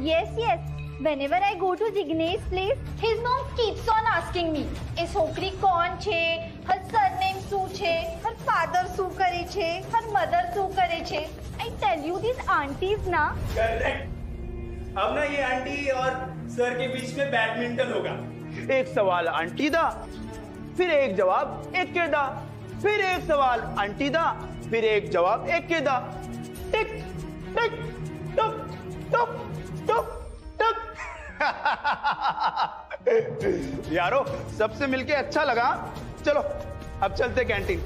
Yes, yes. Whenever I go to Jignesh place, his mom keeps on asking me, "ए छोकरी कौन छे? Her surname શું છે? Her father શું કરે છે? Her mother શું કરે છે?" I tell you these aunties ना. Correct. अब ना ये आंटी और सर के बीच में बैडमिंटन होगा। एक सवाल आंटी दा, फिर एक जवाब एक के दा, फिर एक सवाल आंटी दा, फिर एक जवाब एक के दा। टिक टिक टुक टुक टुक टुक। यारो सबसे मिलके अच्छा लगा। चलो अब चलते कैंटीन।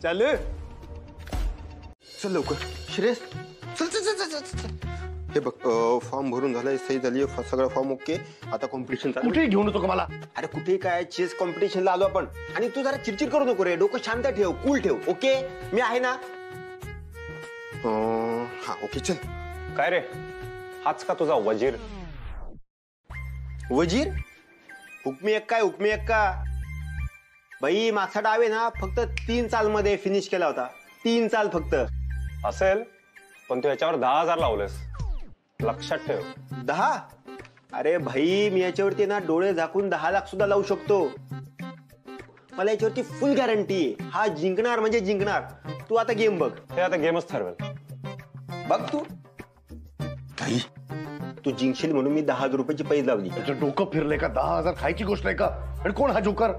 चल चल लवकर श्रेयस, चल चल चल चल चल। हे बघ फॉर्म भरून झालाय, सही झाली, सगळं फॉर्म ओके. आता कॉम्पिटिशन कुठे घेऊन येतो का मला? अरे कुठे काय, चेस कॉम्पिटिशनला आलो आपण. आणि तू जरा चिडचिड करू नको रे, डोकं शांत ठेव, कूल ठेव. ओके मी आहे ना. हा ओके चल. काय रे, हाच का तुझा वजीर? वजीर? हुकमी एक काय, हुकमी एक का बाई. मागचा डाव आहे ना फक्त 3 चाल मध्ये फिनिश केला होता. 3 चाल फक्त असेल, पण तू याच्यावर 10,000 लावलेस, लक्षात ठेव. 10? अरे भाई मी याच्यावरती ना डोळे झाकून 10 लाख सुद्धा लावू शकतो. मला याच्यावरती फुल गॅरंटी आहे. हा जिंकणार म्हणजे जिंकणार. तू आता गेम बघ. हे आता गेमच ठरवेल. बघ तू भाई, तू जिंकशील म्हणून मी 10,000 रुपयाची पैज लावली. डोकं फिरले का? 10,000 खायची गोष्ट आहे का? आणि कोण हा जोकर?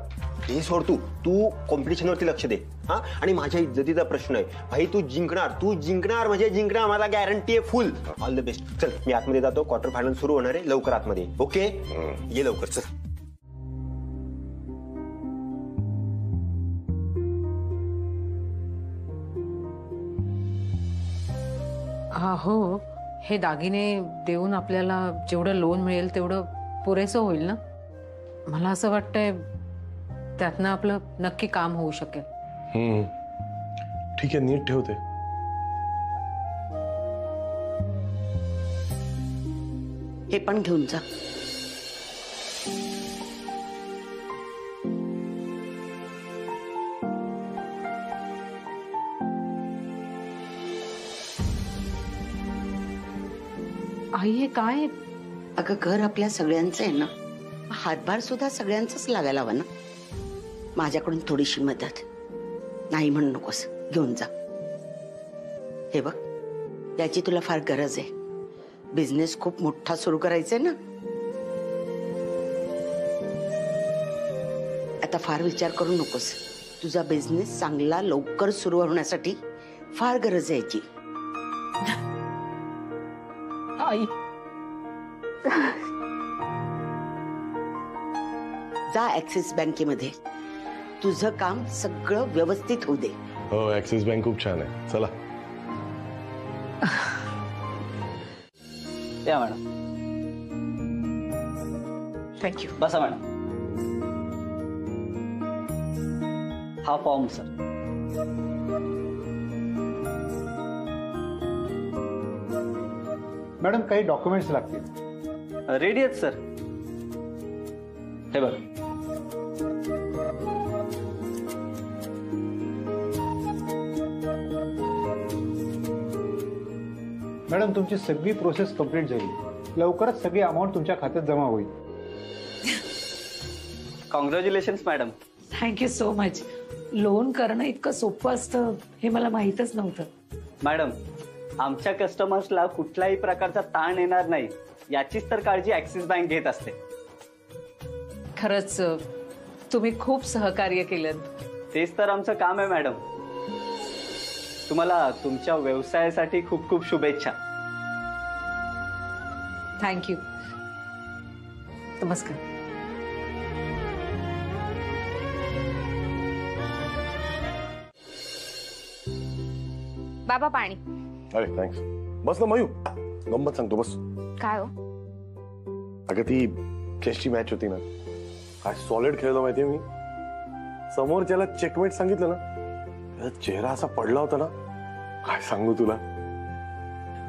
हे सोड, तू कॉम्पिटिशन वरती लक्ष दे. हा, आणि माझ्या इज्जतीचा प्रश्न आहे भाई. तू जिंकणार म्हणजे जिंकणार, मला गॅरंटी आहे फुल. All the best. चल मी आतमध्ये जातो, क्वार्टर फायनल सुरू होणार आहे, लवकर आतमध्ये. ओके ये लवकर चल. हो, हे दागिने देऊन आपल्याला जेवढं लोन मिळेल तेवढं पुरेसं होईल ना? मला असं वाटतंय त्यातनं आपलं नक्की काम होऊ शकेल. ठीक आहे, नीट ठेवते. हे पण घेऊन जा. आई हे काय? अगं घर आपल्या सगळ्यांचं आहे ना, हातभार सुद्धा सगळ्यांचाच लागायला हवा ना. माझ्याकडून थोडीशी मदत. नाही म्हणू नकोस, घेऊन जा. हे बघ, याची तुला फार गरज आहे. बिझनेस खूप मोठा सुरू करायचा आहे ना. आता फार विचार करू नकोस. तुझा बिझनेस चांगला लवकर सुरू होण्यासाठी फार गरज आहे याची. आई जा ऍक्सिस बँकेमध्ये. तुझं काम सगळं व्यवस्थित होऊ दे. हो, ऍक्सिस बँक खूप छान आहे. चला या मॅडम. थँक्यू. बसा मॅडम. हा फॉर्म सर. मॅडम काही डॉक्युमेंट्स लागतील. रेडी आहेत सर. हे बघ. मॅडम तुमची सगळी प्रोसेस कंप्लीट झाली. लवकरच सगळी अमाऊंट तुमच्या खात्यात जमा होईल. Congratulations madam. Thank you so much. Loan करणं इतकं सोपं असतं हे मला माहीतच नव्हतं. मॅडम, आमच्या कस्टमर्सला कुठल्याही प्रकारचा ताण येणार नाही याचीच तर काळजी ऍक्सिस बँक घेत असते. खरंच तुम्ही खूप सहकार्य केलं. तेच तर आमचं काम आहे मॅडम. तुम्हाला तुमच्या व्यवसायासाठी खूप खूप शुभेच्छा. थँक्यू. नमस्कार. बाबा पाणी. अरे थँक्स. बस ना मयू, गंमत सांगतो बस. काय हो? अगं ती चेसची मॅच होती ना, काय सॉलिड खेळलो माहितीये मी. समोरच्याला चेकमेट सांगितलं ना, चेहरा असा पडला होता ना, काय सांगू तुला.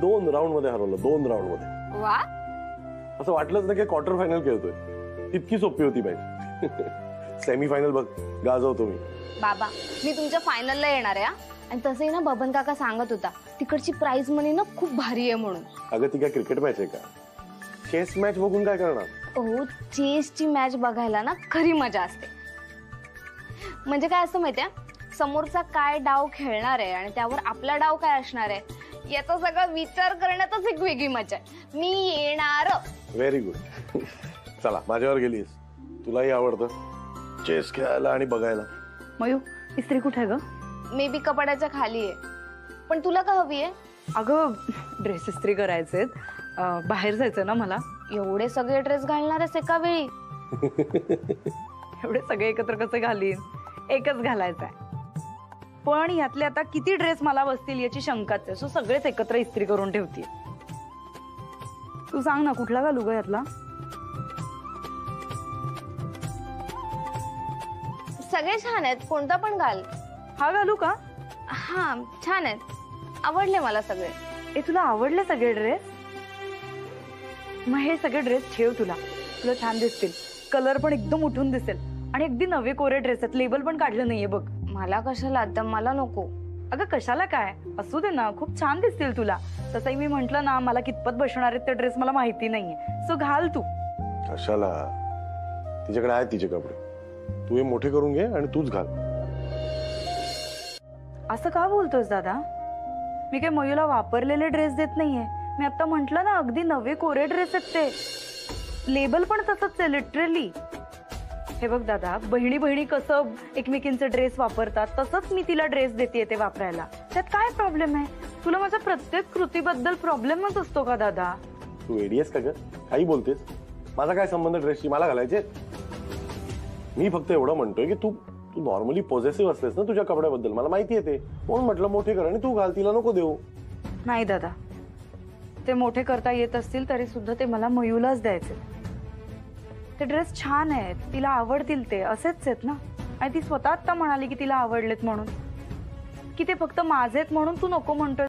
2 राऊंड मध्ये हरवलं. 2 राऊंड मध्ये. वा. असं वाटलंच ना की क्वार्टर फायनल खेळतोय. इतकी सोपी होती मॅच. सेमी फायनल बघ गाजवतो मी. बाबा मी तुमच्या फायनलला येणार आहे. आणि तसंही ना बबन काका सांगत होता तिकडची प्राइस मनी ना खूप भारी आहे म्हणून. अगं ती काय क्रिकेट मॅच आहे का? चेस मॅच बघून काय करणार? हो, चेसची मॅच बघायला ना खरी मजा असते. म्हणजे काय असतं माहितीये, समोरचा काय डाव खेळणार आहे आणि त्यावर आपला डाव काय असणार आहे याचा सगळा विचार करण्यातच एक वेगळी मजा आहे. मी येणार. Very good. चला माझ्यावर गेलीस. तुलाही आवडतं चेस खेळायला आणि बघायला. मयू इस्त्री कुठे आहे ग? मे बी कपाटाच्या खाली आहे. पण तुला का हवी आहे? अगं ड्रेस इस्त्री करायचे, बाहेर जायचं ना मला. एवढे सगळे ड्रेस घालणार आहेस एका वेळी? एवढे सगळे एकत्र कसे घालीन? एकच घालायचा आहे. पण यातले आता किती ड्रेस मला बसतील याची शंकाच आहे. सो सगळेच एकत्र इस्त्री करून ठेवते. तू सांग ना कुठला घालू ग यातला? सगळे छान आहेत, कोणता पण घाल. हा घालू का? हा छान आहेत, आवडले मला सगळे. ए तुला आवडले सगळे ड्रेस? मग हे सगळे ड्रेस ठेव, तुला छान दिसतील. कलर पण एकदम उठून दिसेल आणि अगदी नवे कोरे ड्रेस आहेत. लेबल पण काढलं नाहीये बघ. मला कशाला आता? मला नको. अगं कशाला काय, असू दे ना, खूप छान दिसतील तुला. तसंही मी म्हंटल ना मला कितपत बसणार आहेत ते ड्रेस मला माहिती नाहीये. सो घाल तू. कशाला? तिच्याकडे आहेत तिचे कपडे, तू हे मोठे करून घे आणि तूच घाल. असं का बोलतोस दादा? मी काय मयूला वापरलेले ड्रेस देत नाहीये. मी आता म्हंटल ना अगदी नवे कोरे ड्रेस आहेत ते. लेबल पण तसंच आहे लिटरली. हे बघ दादा, बहिणी बहिणी कसं एकमेकींचे ड्रेस वापरतात तसंच मी तिला ड्रेस देते ते वापरायला. त्यात काय प्रॉब्लेम आहे? तुला माझ्या प्रत्येक कृतीबद्दल प्रॉब्लेमच असतो का दादा? तू एडीएस का ग? काही बोलतेस? माझा काय संबंध ड्रेसशी? मला घालायचे. मी फक्त एवढं म्हणतोय की तू नॉर्मली पॉझिटिव्ह असतेस ना तुझ्या कपड्याबद्दल, मला माहिती आहे ते. म्हणून म्हटलं मोठे कर आणि तू घाल, तिला नको देऊ. नाही दादा, ते मोठे करता येत असतील तरी सुद्धा ते मला मयूलाच द्यायचे. ते ड्रेस छान आहेत, तिला आवडतील ते असेच आहेत ना. आणि ती स्वतः आता म्हणाली की तिला आवडलेत म्हणून, की ते फक्त माझेत म्हणून तू नको म्हणतोय.